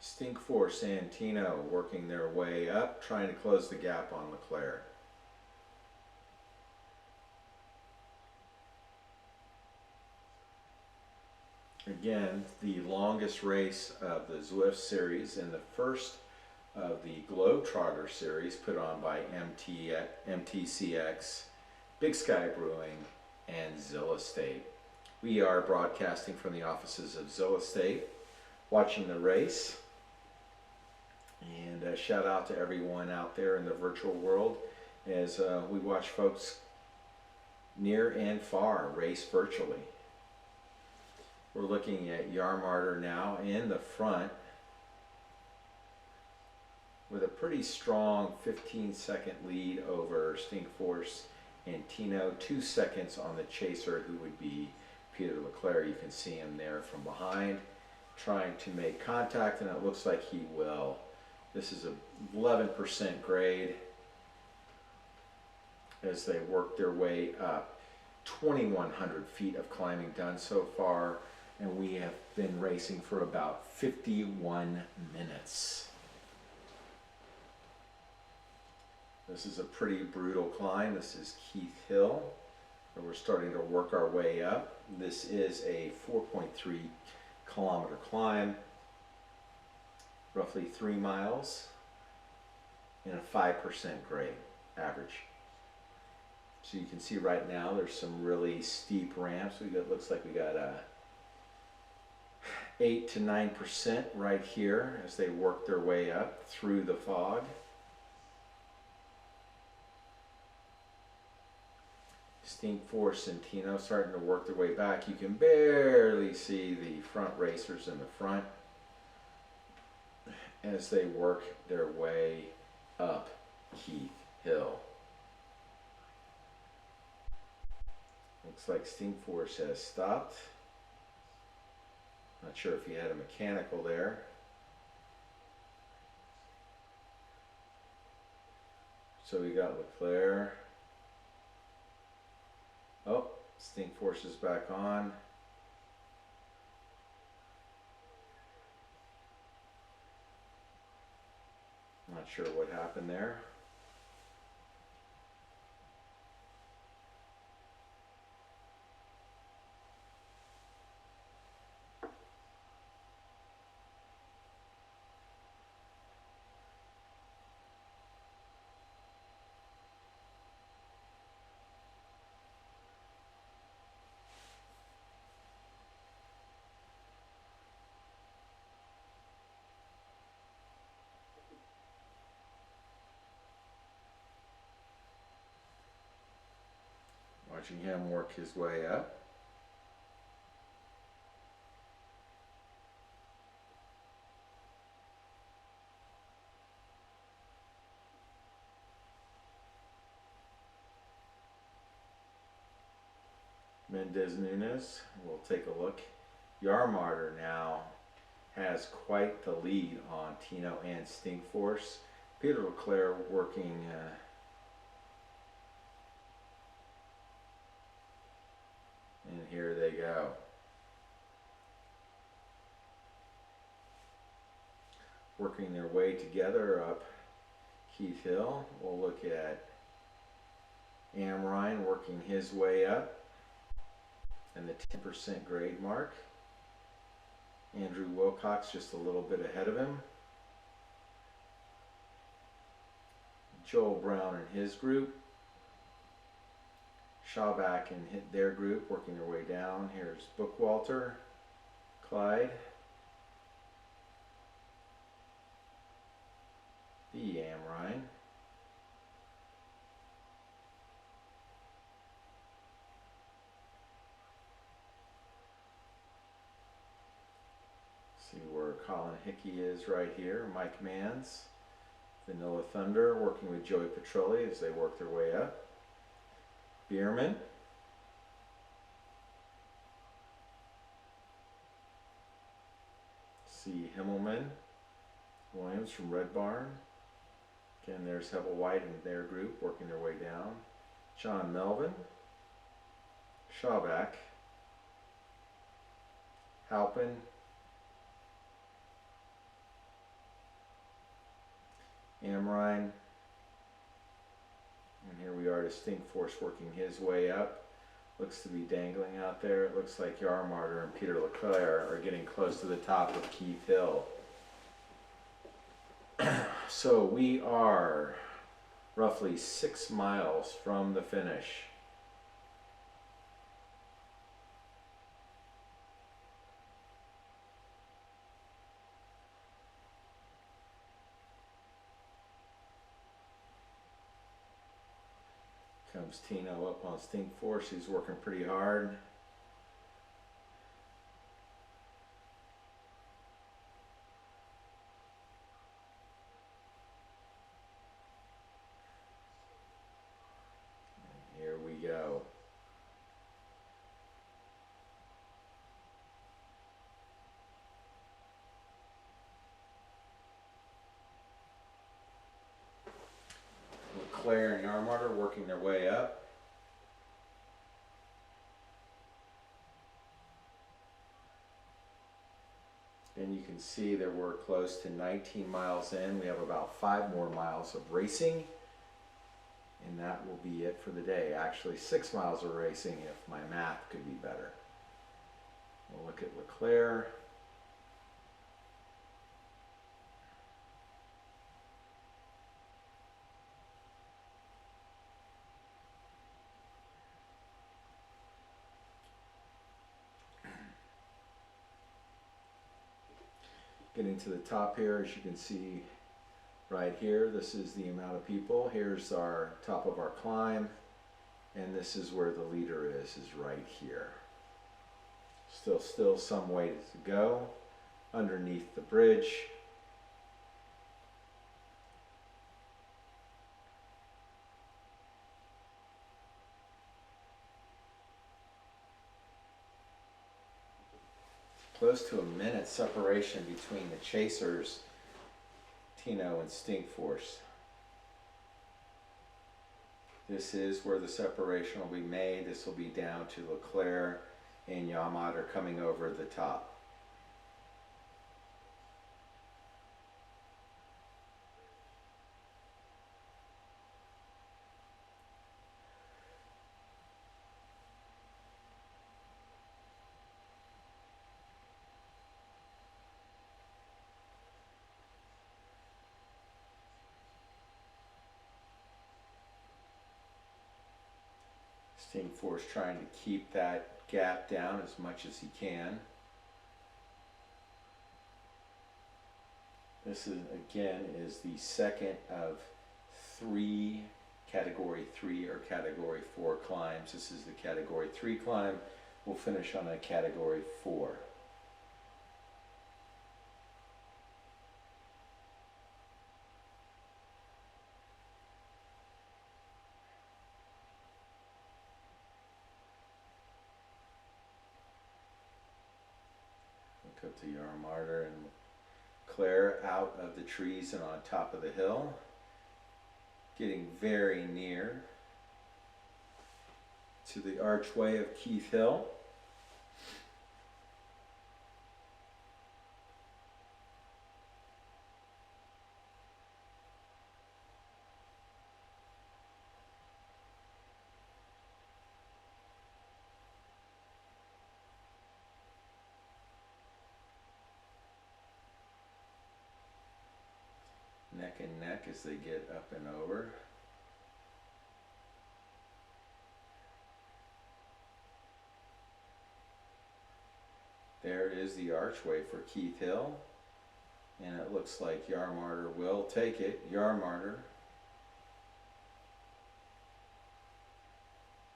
Stinkforce and Tino working their way up, trying to close the gap on Leclerc. Again, the longest race of the Zwift series and the first of the Globetrotter series put on by MTCX, Big Sky Brewing, and Zilla State. We are broadcasting from the offices of Zilla State, watching the race. And a shout out to everyone out there in the virtual world as we watch folks near and far race virtually. We're looking at Yarmarter now in the front with a pretty strong 15-second lead over Stinkforce and Tino. 2 seconds on the chaser, who would be Peter Leclerc. You can see him there from behind trying to make contact, and it looks like he will. This is a 11% grade as they work their way up. 2,100 feet of climbing done so far, and we have been racing for about 51 minutes. This is a pretty brutal climb. This is Keith Hill, and we're starting to work our way up. This is a 4.3 kilometer climb, roughly 3 miles, and a 5% grade average. So you can see right now there's some really steep ramps. Looks like we got a 8 to 9% right here as they work their way up through the fog. Stink Force and Tino starting to work their way back. You can barely see the front racers in the front as they work their way up Keith Hill. Looks like Stink Force has stopped. Not sure if he had a mechanical there. So we got Leclerc. Oh, Stink Force is back on. Not sure what happened there. Watching him work his way up. Mendez Nunes, we'll take a look. Yarmarter now has quite the lead on Tino and Stink Force. Peter Leclerc working and here they go. Working their way together up Keith Hill. We'll look at Amrine working his way up and the 10% grade mark. Andrew Wilcox just a little bit ahead of him. Joel Brown and his group. Schauback and their group working their way down. Here's Bookwalter, Clyde, the Amrine. See where Colin Hickey is right here. Mike Mans, Vanilla Thunder working with Joey Petrelli as they work their way up. Bierman. See Himmelman, Williams from Red Barn. Again, there's Hevel White and their group working their way down. John Melvin, Schauback, Halpin, Amrine, and here we are to Stink Force working his way up. Looks to be dangling out there. It looks like Yarmarter and Peter Leclerc are getting close to the top of Keith Hill. So we are roughly 6 miles from the finish. Comes Tino up on Stink Force. He's working pretty hard. And here we go. Leclerc and Yarmarter working their way up. And you can see that we're close to 19 miles in. We have about 5 more miles of racing. And that will be it for the day. Actually, 6 miles of racing if my math could be better. We'll look at Leclerc. Getting to the top here, as you can see right here, this is the amount of people. Here's our top of our climb, and this is where the leader is right here. Still some way to go underneath the bridge. Close to a minute separation between the chasers, Tino and Stinkforce. This is where the separation will be made. This will be down to Leclerc and Yamato coming over the top. Stinkforce trying to keep that gap down as much as he can. This is again the second of 3 category 3 or category 4 climbs. This is the category 3 climb. We'll finish on a category 4. Up to Yarmarter and Claire out of the trees and on top of the hill, getting very near to the archway of Keith Hill. Neck and neck as they get up and over. There is the archway for Keith Hill, and it looks like Yarmarter will take it. Yarmarter.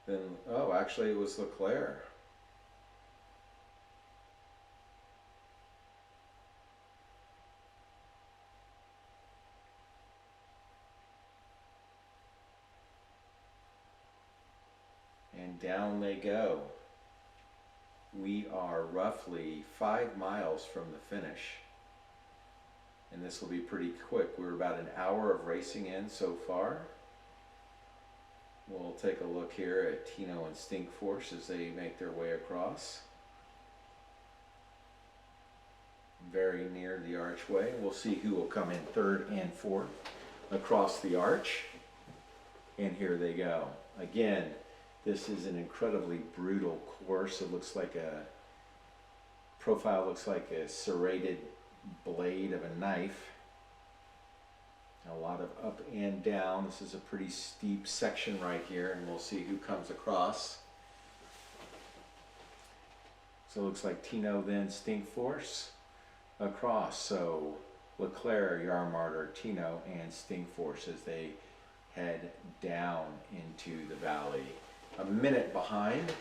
Then, oh, actually it was Leclerc. And down they go. We are roughly 5 miles from the finish. And this will be pretty quick. We're about an hour of racing in so far. We'll take a look here at Tino and Stinkforce as they make their way across. Very near the archway. We'll see who will come in third and fourth across the arch. And here they go. Again, this is an incredibly brutal course. It looks like a profile, looks like a serrated blade of a knife. A lot of up and down. This is a pretty steep section right here, and we'll see who comes across. So it looks like Tino, then Stinkforce across. So Leclerc, Yarmarter, Tino, and Stinkforce as they head down into the valley. A minute behind.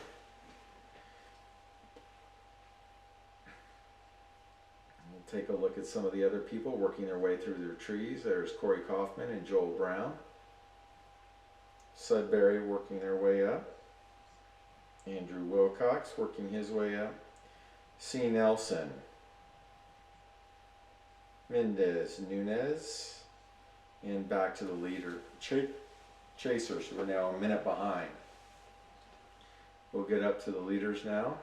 We'll take a look at some of the other people working their way through their trees. There's Corey Kaufman and Joel Brown. Sudbury working their way up. Andrew Wilcox working his way up. C. Nelson. Mendez Nunez. And back to the leader. Chasers, we're now a minute behind. We'll get up to the leaders now.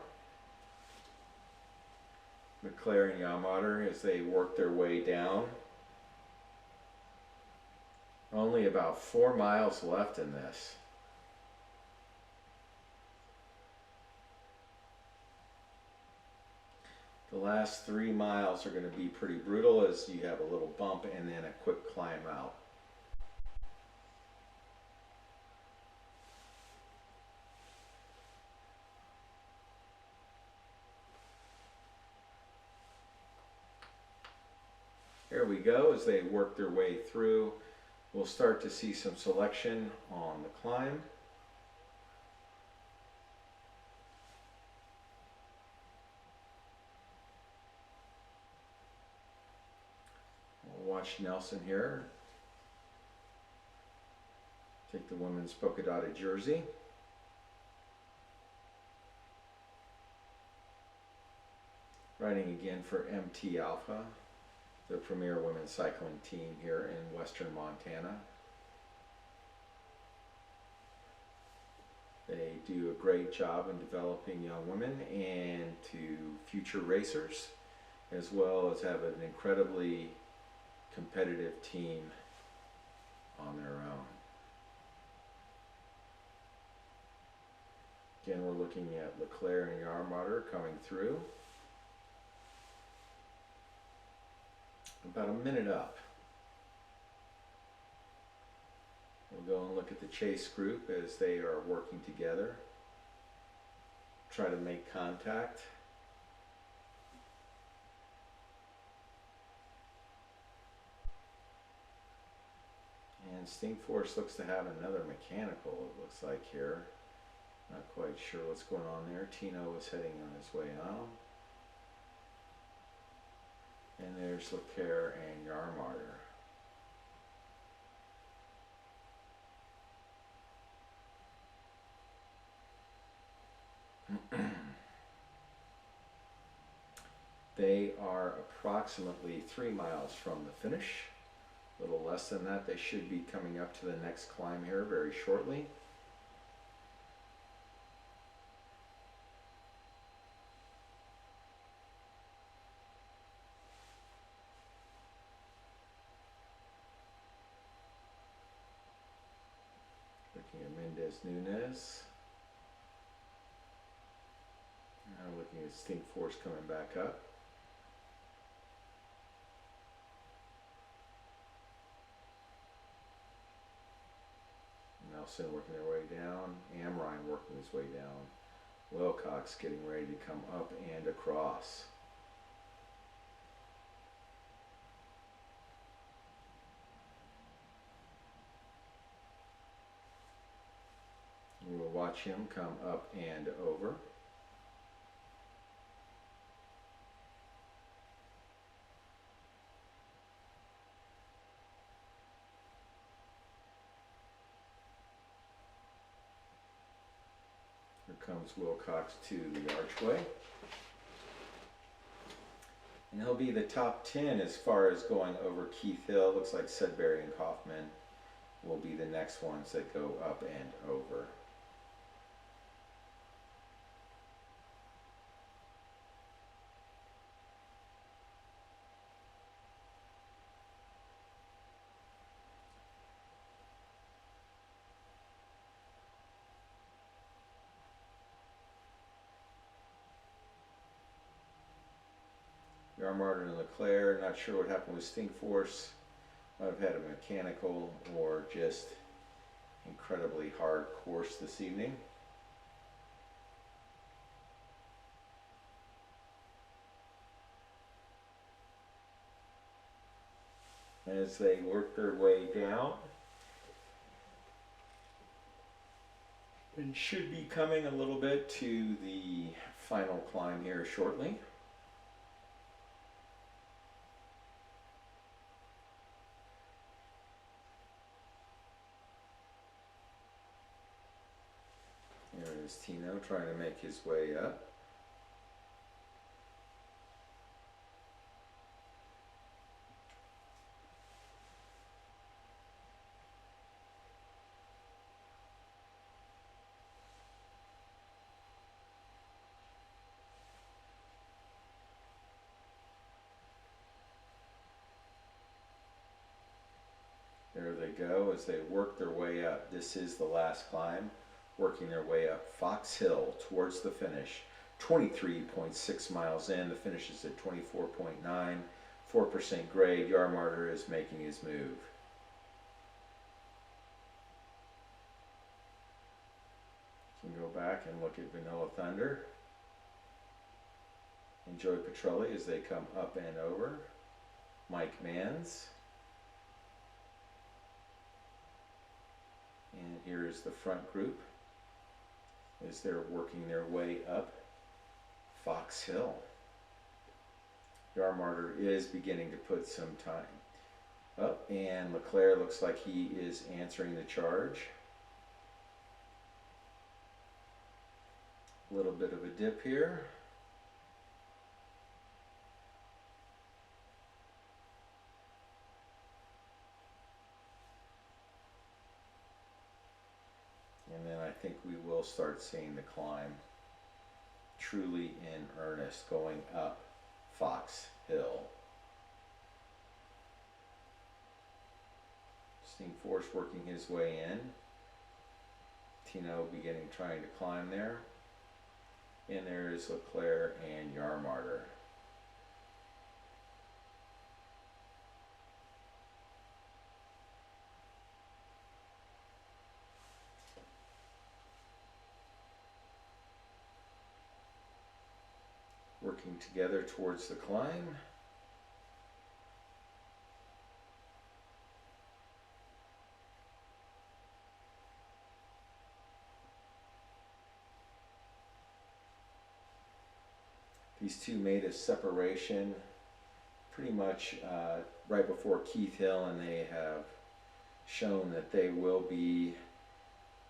Leclerc and Yamato as they work their way down. Only about 4 miles left in this. The last 3 miles are going to be pretty brutal as you have a little bump and then a quick climb out. Here we go as they work their way through. We'll start to see some selection on the climb. We'll watch Nelson here take the women's polka dotted jersey. Riding again for MT Alpha, the premier women's cycling team here in western Montana. They do a great job in developing young women into future racers, as well as have an incredibly competitive team on their own. Again, we're looking at Leclerc and Yarmarter coming through. About a minute up. We'll go and look at the chase group as they are working together. Try to make contact. And Sting Force looks to have another mechanical, it looks like here. Not quite sure what's going on there. Tino is heading on his way out. And there's Leclerc and Yarmarter. They are approximately 3 miles from the finish. A little less than that. They should be coming up to the next climb here very shortly. Looking at Mendez Nunez. Now looking at Stink Force coming back up. Nelson working their way down. Amrine working his way down. Wilcox getting ready to come up and across. We'll watch him come up and over. Here comes Wilcox to the archway. And he'll be the top 10 as far as going over Keith Hill. Looks like Sudbury and Kaufman will be the next ones that go up and over. Yarmarter and Leclerc, not sure what happened with Stink Force. Might have had a mechanical or just incredibly hard course this evening. As they work their way down, and should be coming a little bit to the final climb here shortly. There is Tino trying to make his way up. There they go as they work their way up. This is the last climb, working their way up Fox Hill towards the finish. 23.6 miles in, the finish is at 24.9, 4% grade. Yarmarter is making his move. You can go back and look at Vanilla Thunder. Enjoy Petrelli as they come up and over. Mike Manns. And here is the front group as they're working their way up Fox Hill. Yarmarter is beginning to put some time up, and Leclerc looks like he is answering the charge. A little bit of a dip here. And then I think we will start seeing the climb truly in earnest going up Fox Hill. Sting Force working his way in. Tino beginning trying to climb there. And there is Leclerc and Yarmarter. Working together towards the climb. These two made a separation pretty much right before Keith Hill, and they have shown that they will be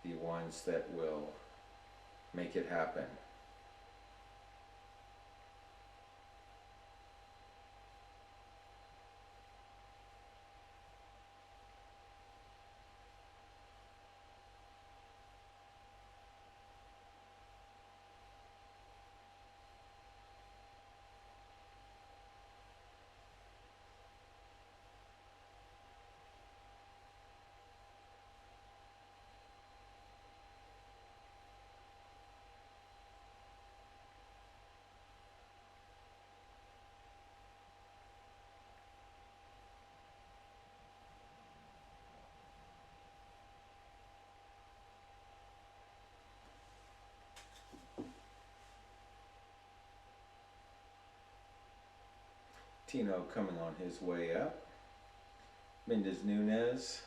the ones that will make it happen. Tino coming on his way up. Mendez Nunez.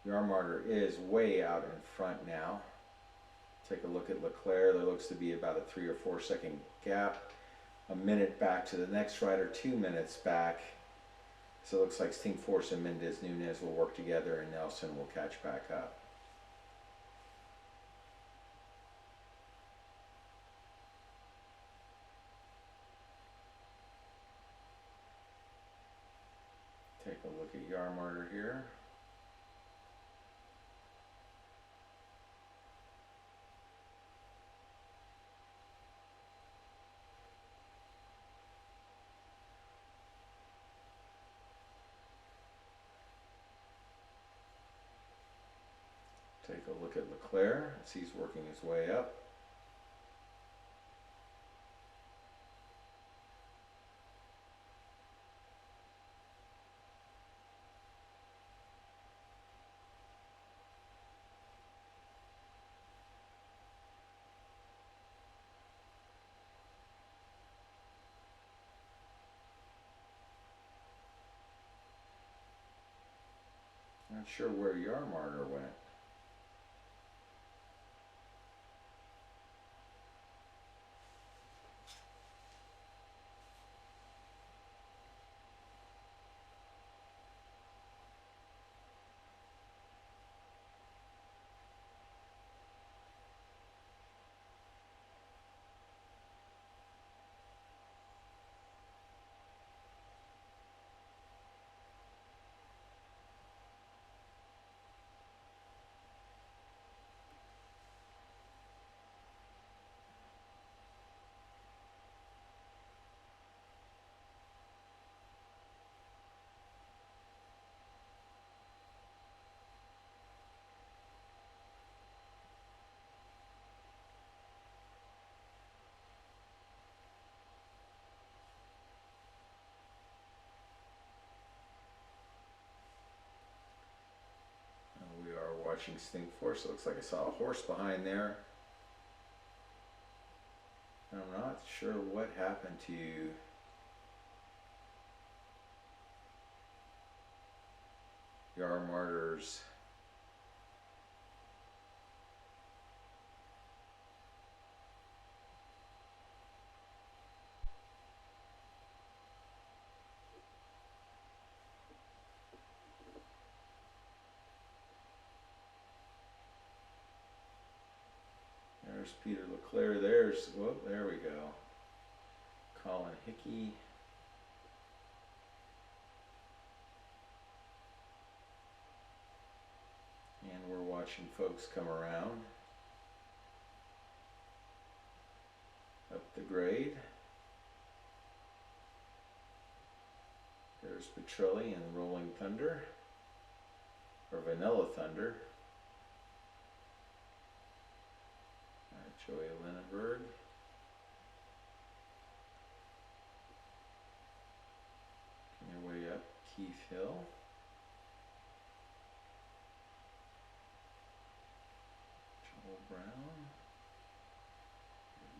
Yarmarter is way out in front now. Take a look at Leclerc. There looks to be about a 3 or 4 second gap. A minute back to the next rider, 2 minutes back. So it looks like Sting Force and Mendez Nunez will work together and Nelson will catch back up. Take a look at Yarmarter here. Take a look at Leclerc as he's working his way up. Not sure where Yarmarter went. watching Stink Force. It looks like I saw a horse behind there. I'm not sure what happened to Yar Martyrs. There's Peter LeClaire. There's, whoop, there we go. Colin Hickey. And we're watching folks come around up the grade. There's Petrilli and Rolling Thunder, or Vanilla Thunder. Joey Linenberg. Your way up Keith Hill. Joel Brown.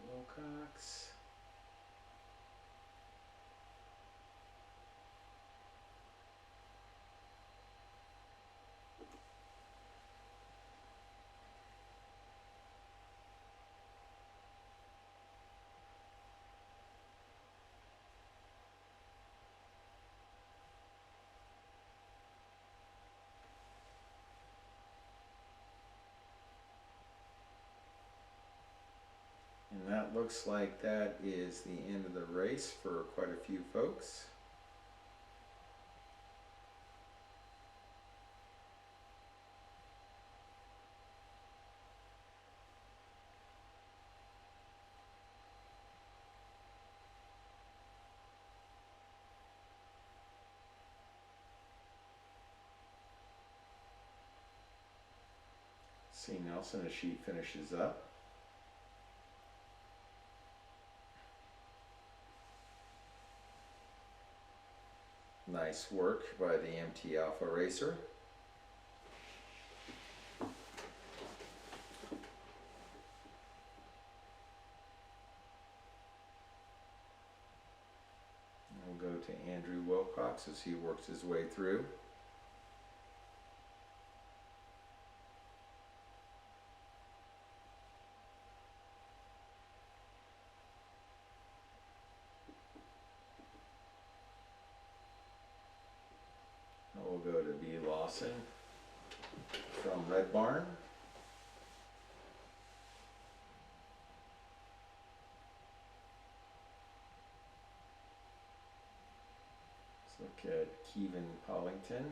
Wilcox. And that looks like that is the end of the race for quite a few folks. See Nelson as she finishes up. Nice work by the MT Alpha Racer. We'll go to Andrew Wilcox as he works his way through. We'll go to B. Lawson from Red Barn. Let's look at Kevin Pollington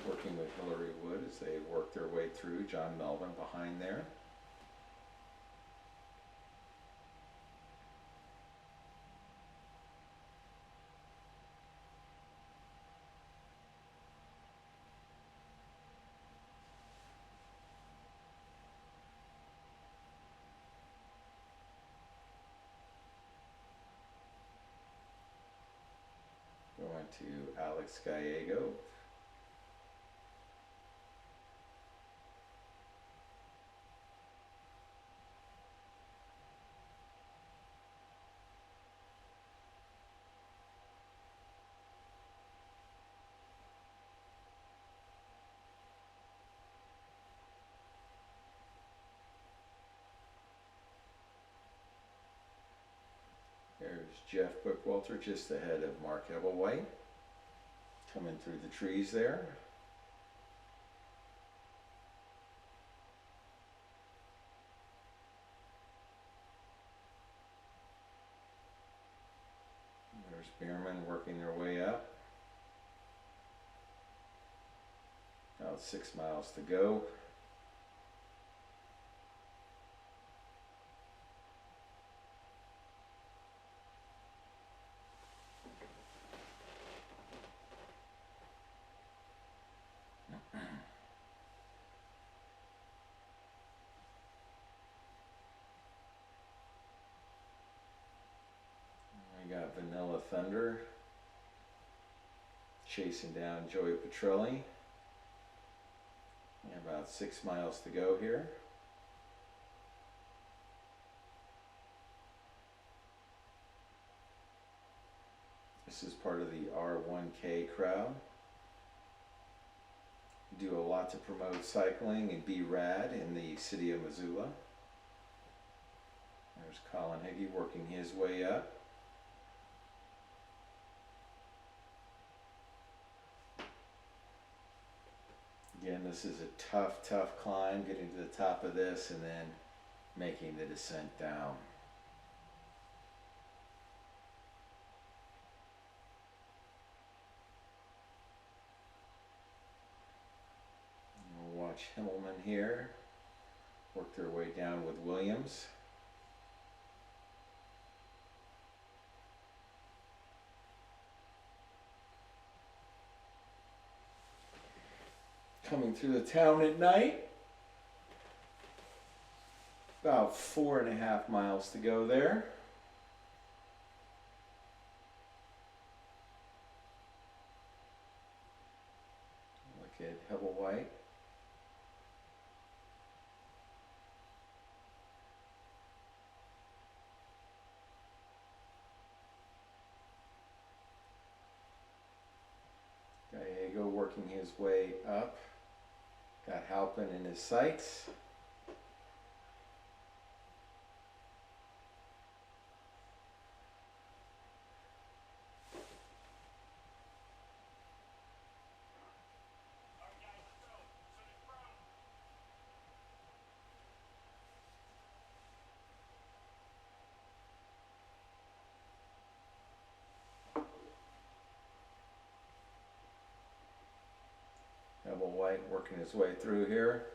working with Hillary Wood as they work their way through. John Melvin behind there. Going to Alex Gallego. There's Jeff Bookwalter just ahead of Mark Ebelwhite, coming through the trees there. There's Bierman working their way up. About 6 miles to go. We got Vanilla Thunder chasing down Joey Petrilli. About 6 miles to go here. This is part of the R1K crowd. Do a lot to promote cycling and be rad in the city of Missoula. There's Colin Higgy working his way up. Again, this is a tough climb, getting to the top of this and then making the descent down. We'll watch Himmelman here work their way down with Williams. Coming through the town at night. About 4.5 miles to go there. Look at Hebel White. Gallego working his way up. Got Halpin in his sights. Hebel White working his way through here.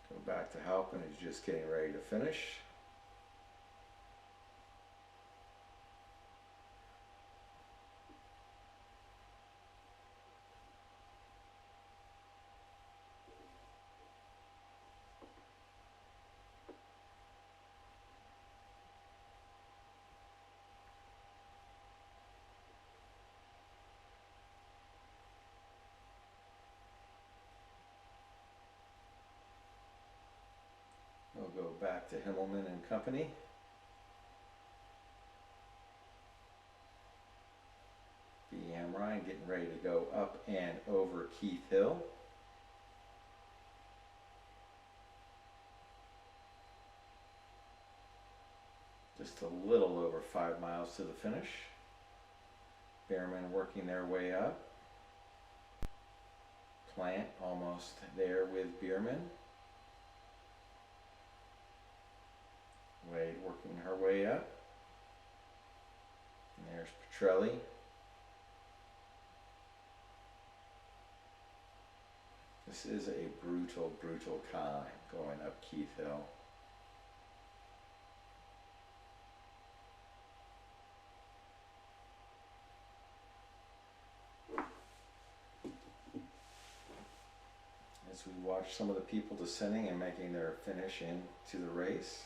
Go back to Halpin, who's just getting ready to finish. We'll go back to Himmelman and company. B.M. Ryan getting ready to go up and over Keith Hill. Just a little over 5 miles to the finish. Behrman working their way up. Plant almost there with Bierman. Wade working her way up. And there's Petrelli. This is a brutal climb going up Keith Hill. As we watch some of the people descending and making their finish into the race.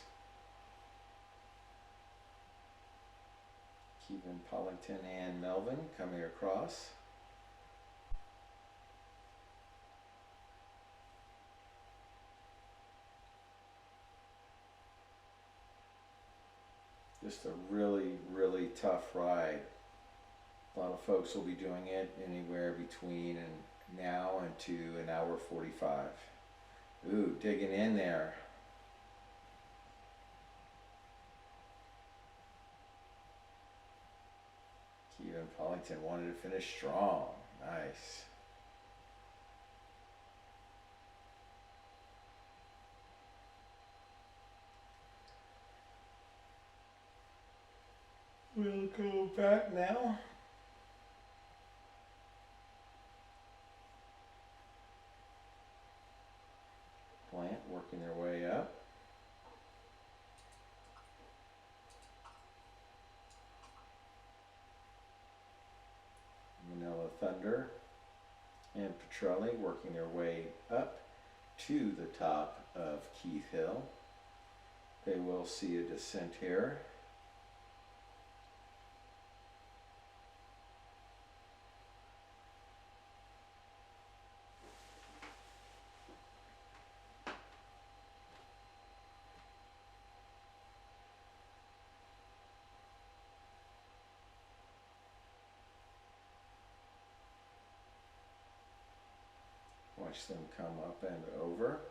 Keevan Pollington and Melvin coming across. Just a really tough ride. A lot of folks will be doing it anywhere between now and to an hour 45. Ooh, digging in there. Keevan Pollington wanted to finish strong. Nice. We'll go back now. Plant working their way up. and Petrelli working their way up to the top of Keith Hill. They will see a descent here. Watch them come up and over.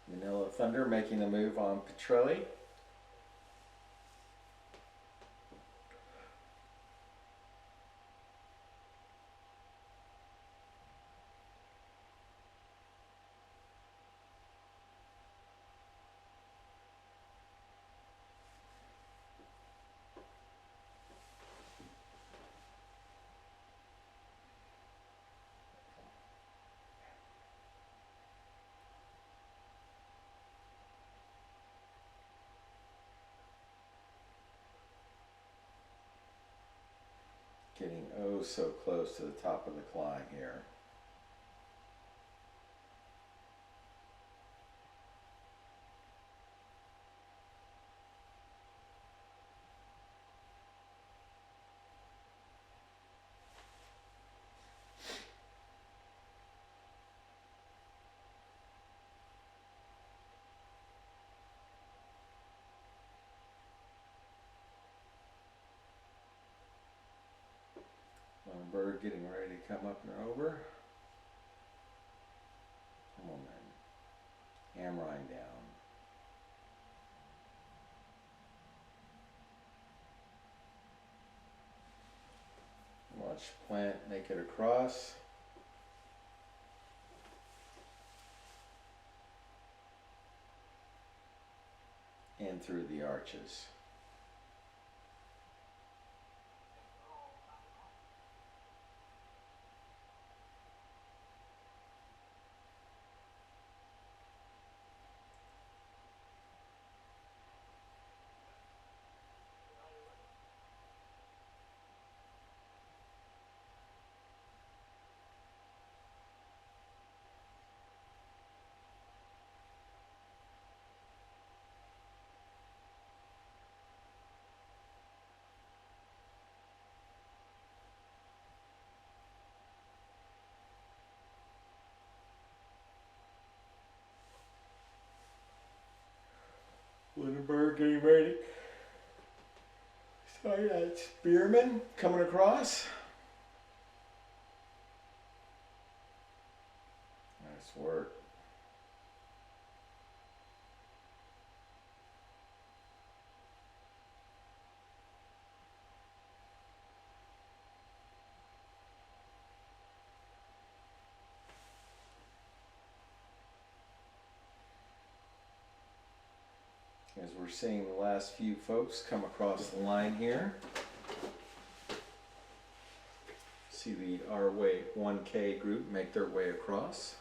Manila Thunder making the move on Petrelli. Getting oh so close to the top of the climb here. Bird getting ready to come up and over. Come on then. Hammering down. Watch Plant make it across. And through the arches. Lindenberg getting ready. So that's Spearman coming across. Nice work. As we're seeing the last few folks come across the line here. See the Our Way 1K group make their way across.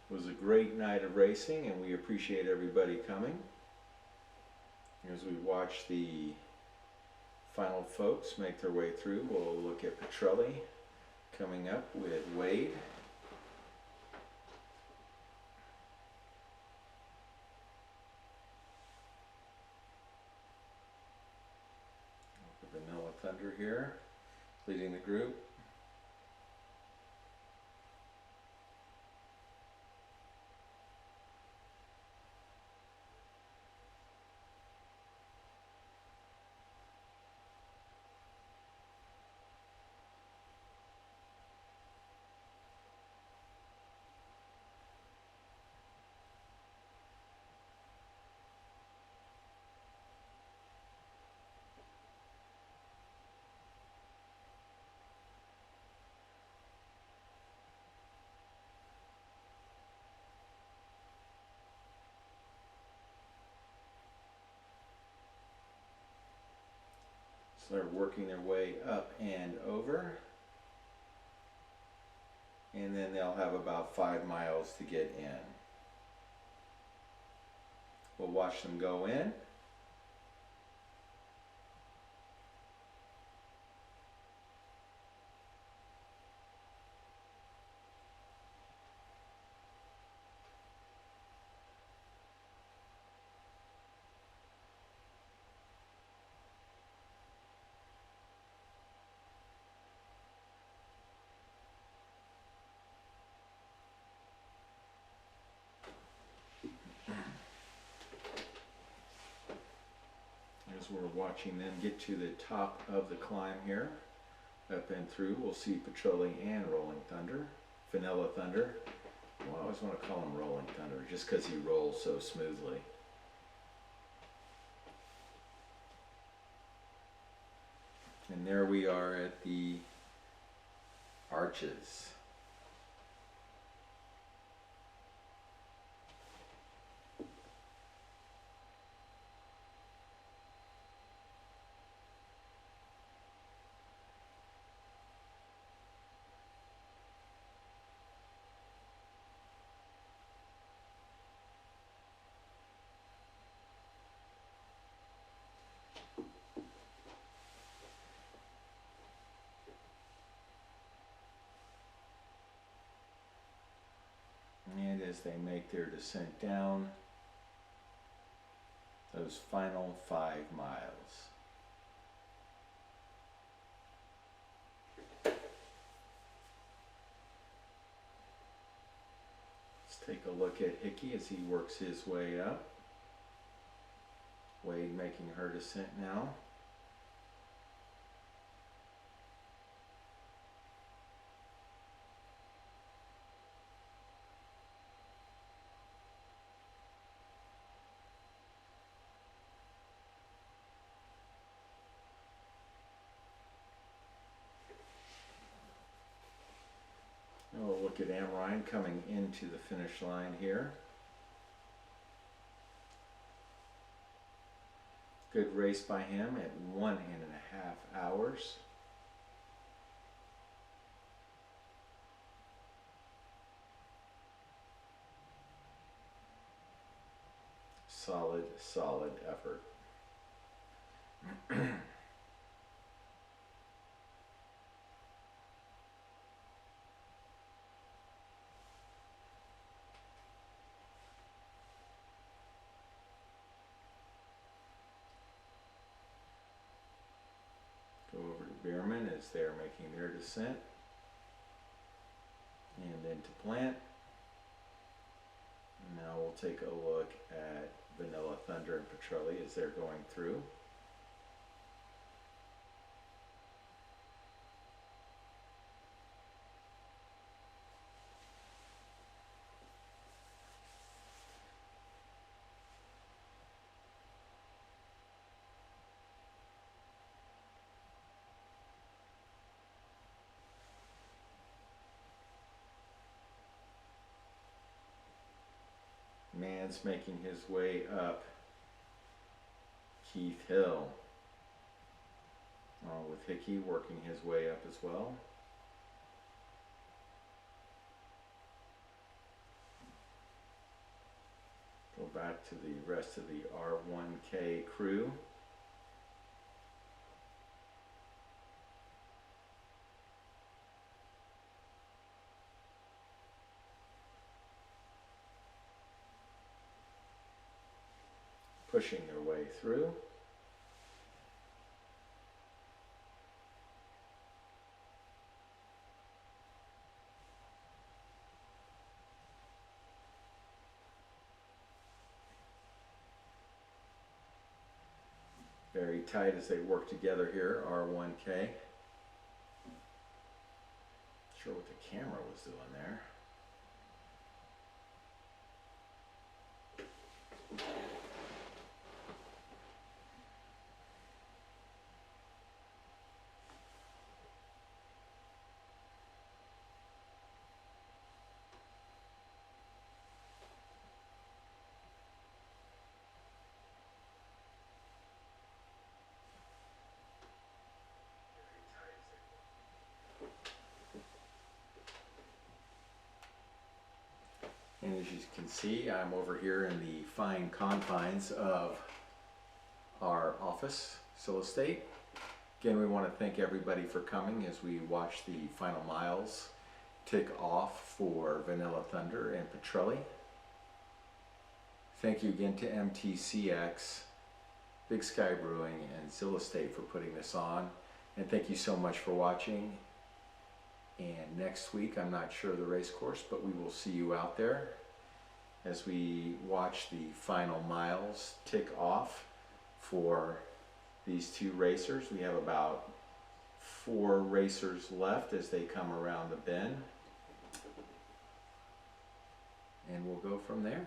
It was a great night of racing and we appreciate everybody coming. As we watch the final folks make their way through, we'll look at Petrelli coming up with Wade. Vanilla Thunder here, leading the group. So they're working their way up and over. And then they'll have about 5 miles to get in. We'll watch them go in. As we're watching them get to the top of the climb here, up and through, we'll see Petrelli and Rolling Thunder, Vanilla Thunder. Well, I always want to call him Rolling Thunder just because he rolls so smoothly. And there we are at the arches. And as they make their descent down, those final 5 miles. Let's take a look at Hickey as he works his way up. Wade making her descent now. And we'll look at Amrine coming into the finish line here. Good race by him at 1.5 hours. Solid effort. Go over to Bierman as they're making their descent. And into Plant. And now we'll take a look at Vanilla Thunder and Petrelli as they're going through. Man's making his way up Keith Hill, with Hickey working his way up as well. Go back to the rest of the R1K crew. Pushing their way through. Very tight as they work together here, R1K. Not sure what the camera was doing there. And as you can see, I'm over here in the fine confines of our office, Sill Estate. Again, we want to thank everybody for coming as we watch the final miles tick off for Vanilla Thunder and Petrelli. Thank you again to MTCX, Big Sky Brewing, and Sill Estate for putting this on. And thank you so much for watching. And next week, I'm not sure of the race course, but we will see you out there as we watch the final miles tick off for these two racers. We have about 4 racers left as they come around the bend. And we'll go from there.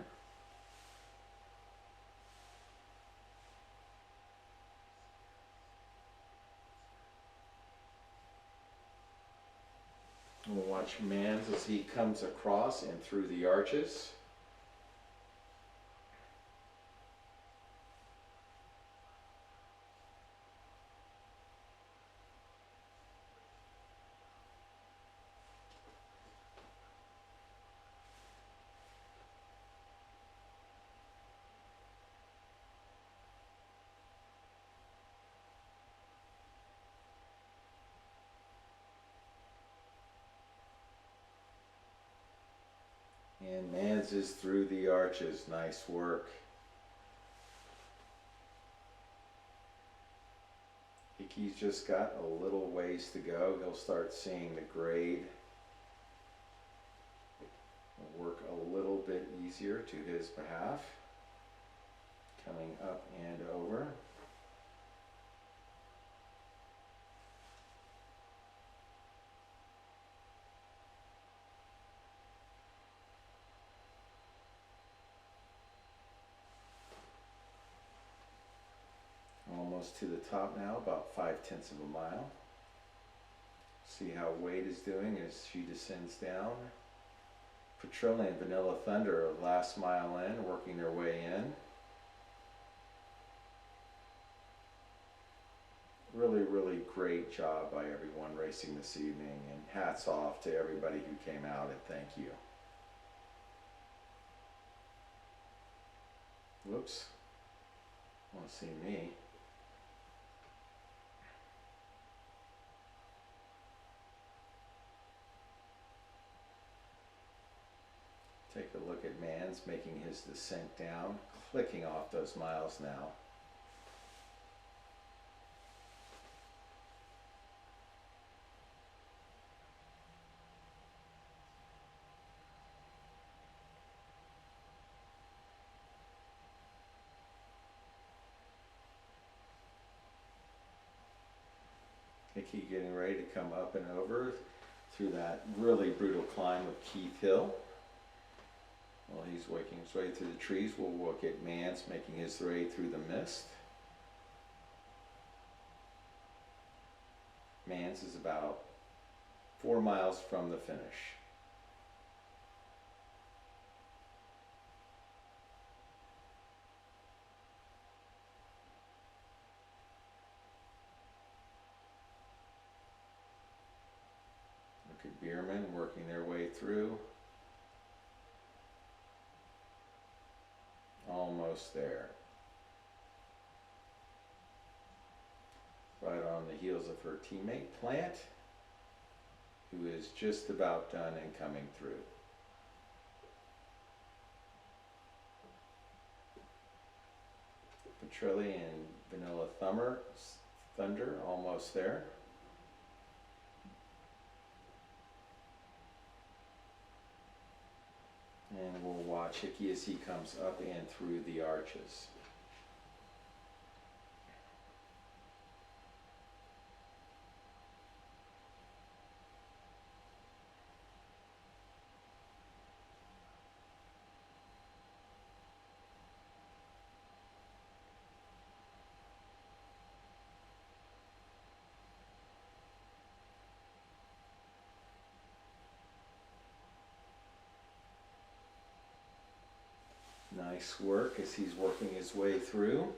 We'll watch Mans as he comes across and through the arches. And Mans is through the arches. Nice work. Hickey's just got a little ways to go. He'll start seeing the grade work a little bit easier to his behalf. Coming up and over. Almost to the top now, about 5/10 of a mile. See how Wade is doing as she descends down. Petrelli and Vanilla Thunder are last mile in, working their way in. Really, really great job by everyone racing this evening, and hats off to everybody who came out, and thank you. Whoops. Want to see me. Take a look at Mans making his descent down, clicking off those miles now. Hickey getting ready to come up and over through that really brutal climb of Keith Hill. While he's working his way through the trees, we'll look at Mans making his way through the mist. Mans is about 4 miles from the finish. Look at Bierman working their way through. Almost there. Right on the heels of her teammate Plant, who is just about done and coming through. Petrelli and Vanilla Thunder almost there. And we'll watch Hickey as he comes up and through the arches. Nice work as he's working his way through.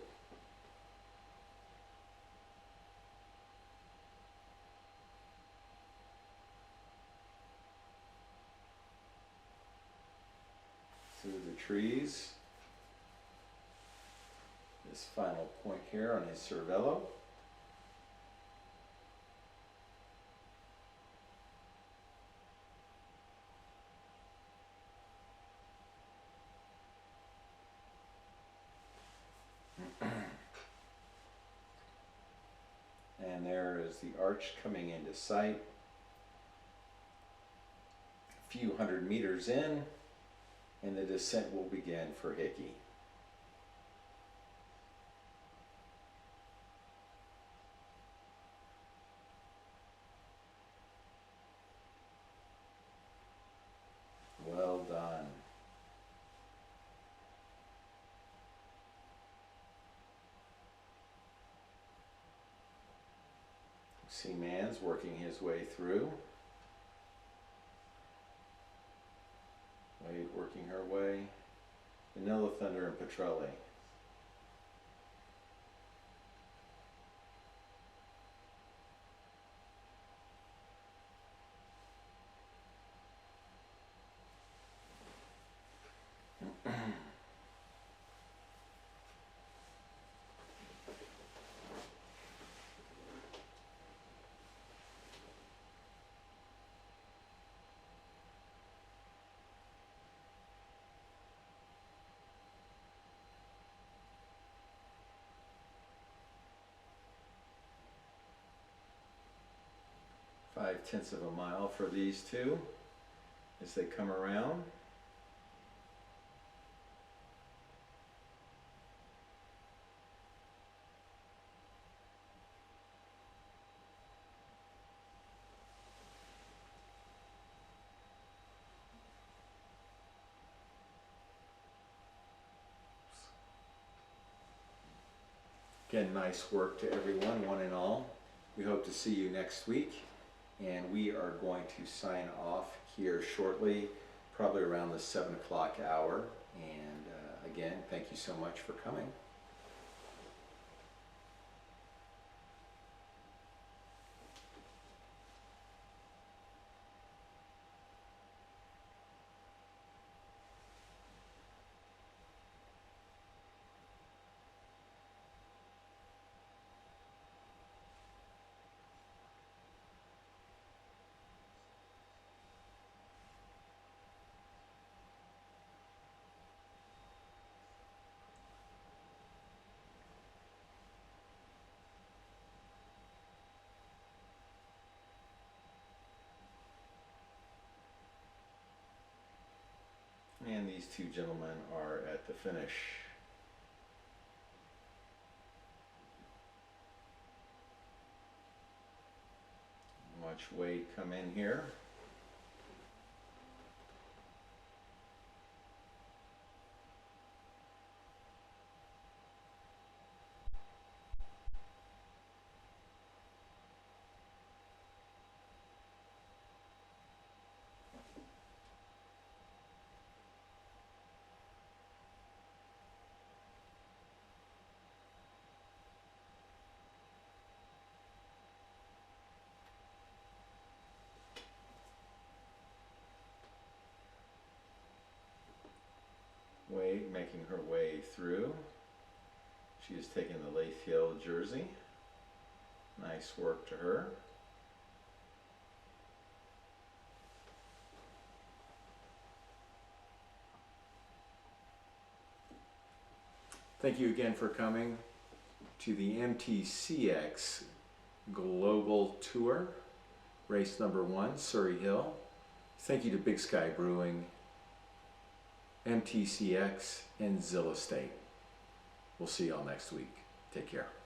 trees. This final point here on his cervello. And there is the arch coming into sight. A few hundred meters in, and the descent will begin for Hickey. Well done. See Mans working his way through. Wade working her way. Vanilla Thunder and Petrelli. Five-tenths of a mile for these two as they come around. Again, nice work to everyone, one and all. We hope to see you next week, and we are going to sign off here shortly, probably around the 7 o'clock hour. And again, thank you so much for coming. And these two gentlemen are at the finish. Watch Wade come in here. Wade making her way through. She is taking the Leith Hill jersey. Nice work to her. Thank you again for coming to the MTCX Global Tour, race number 1, Surrey Hill. Thank you to Big Sky Brewing, MTCX, and Zilla State. We'll see y'all next week. Take care.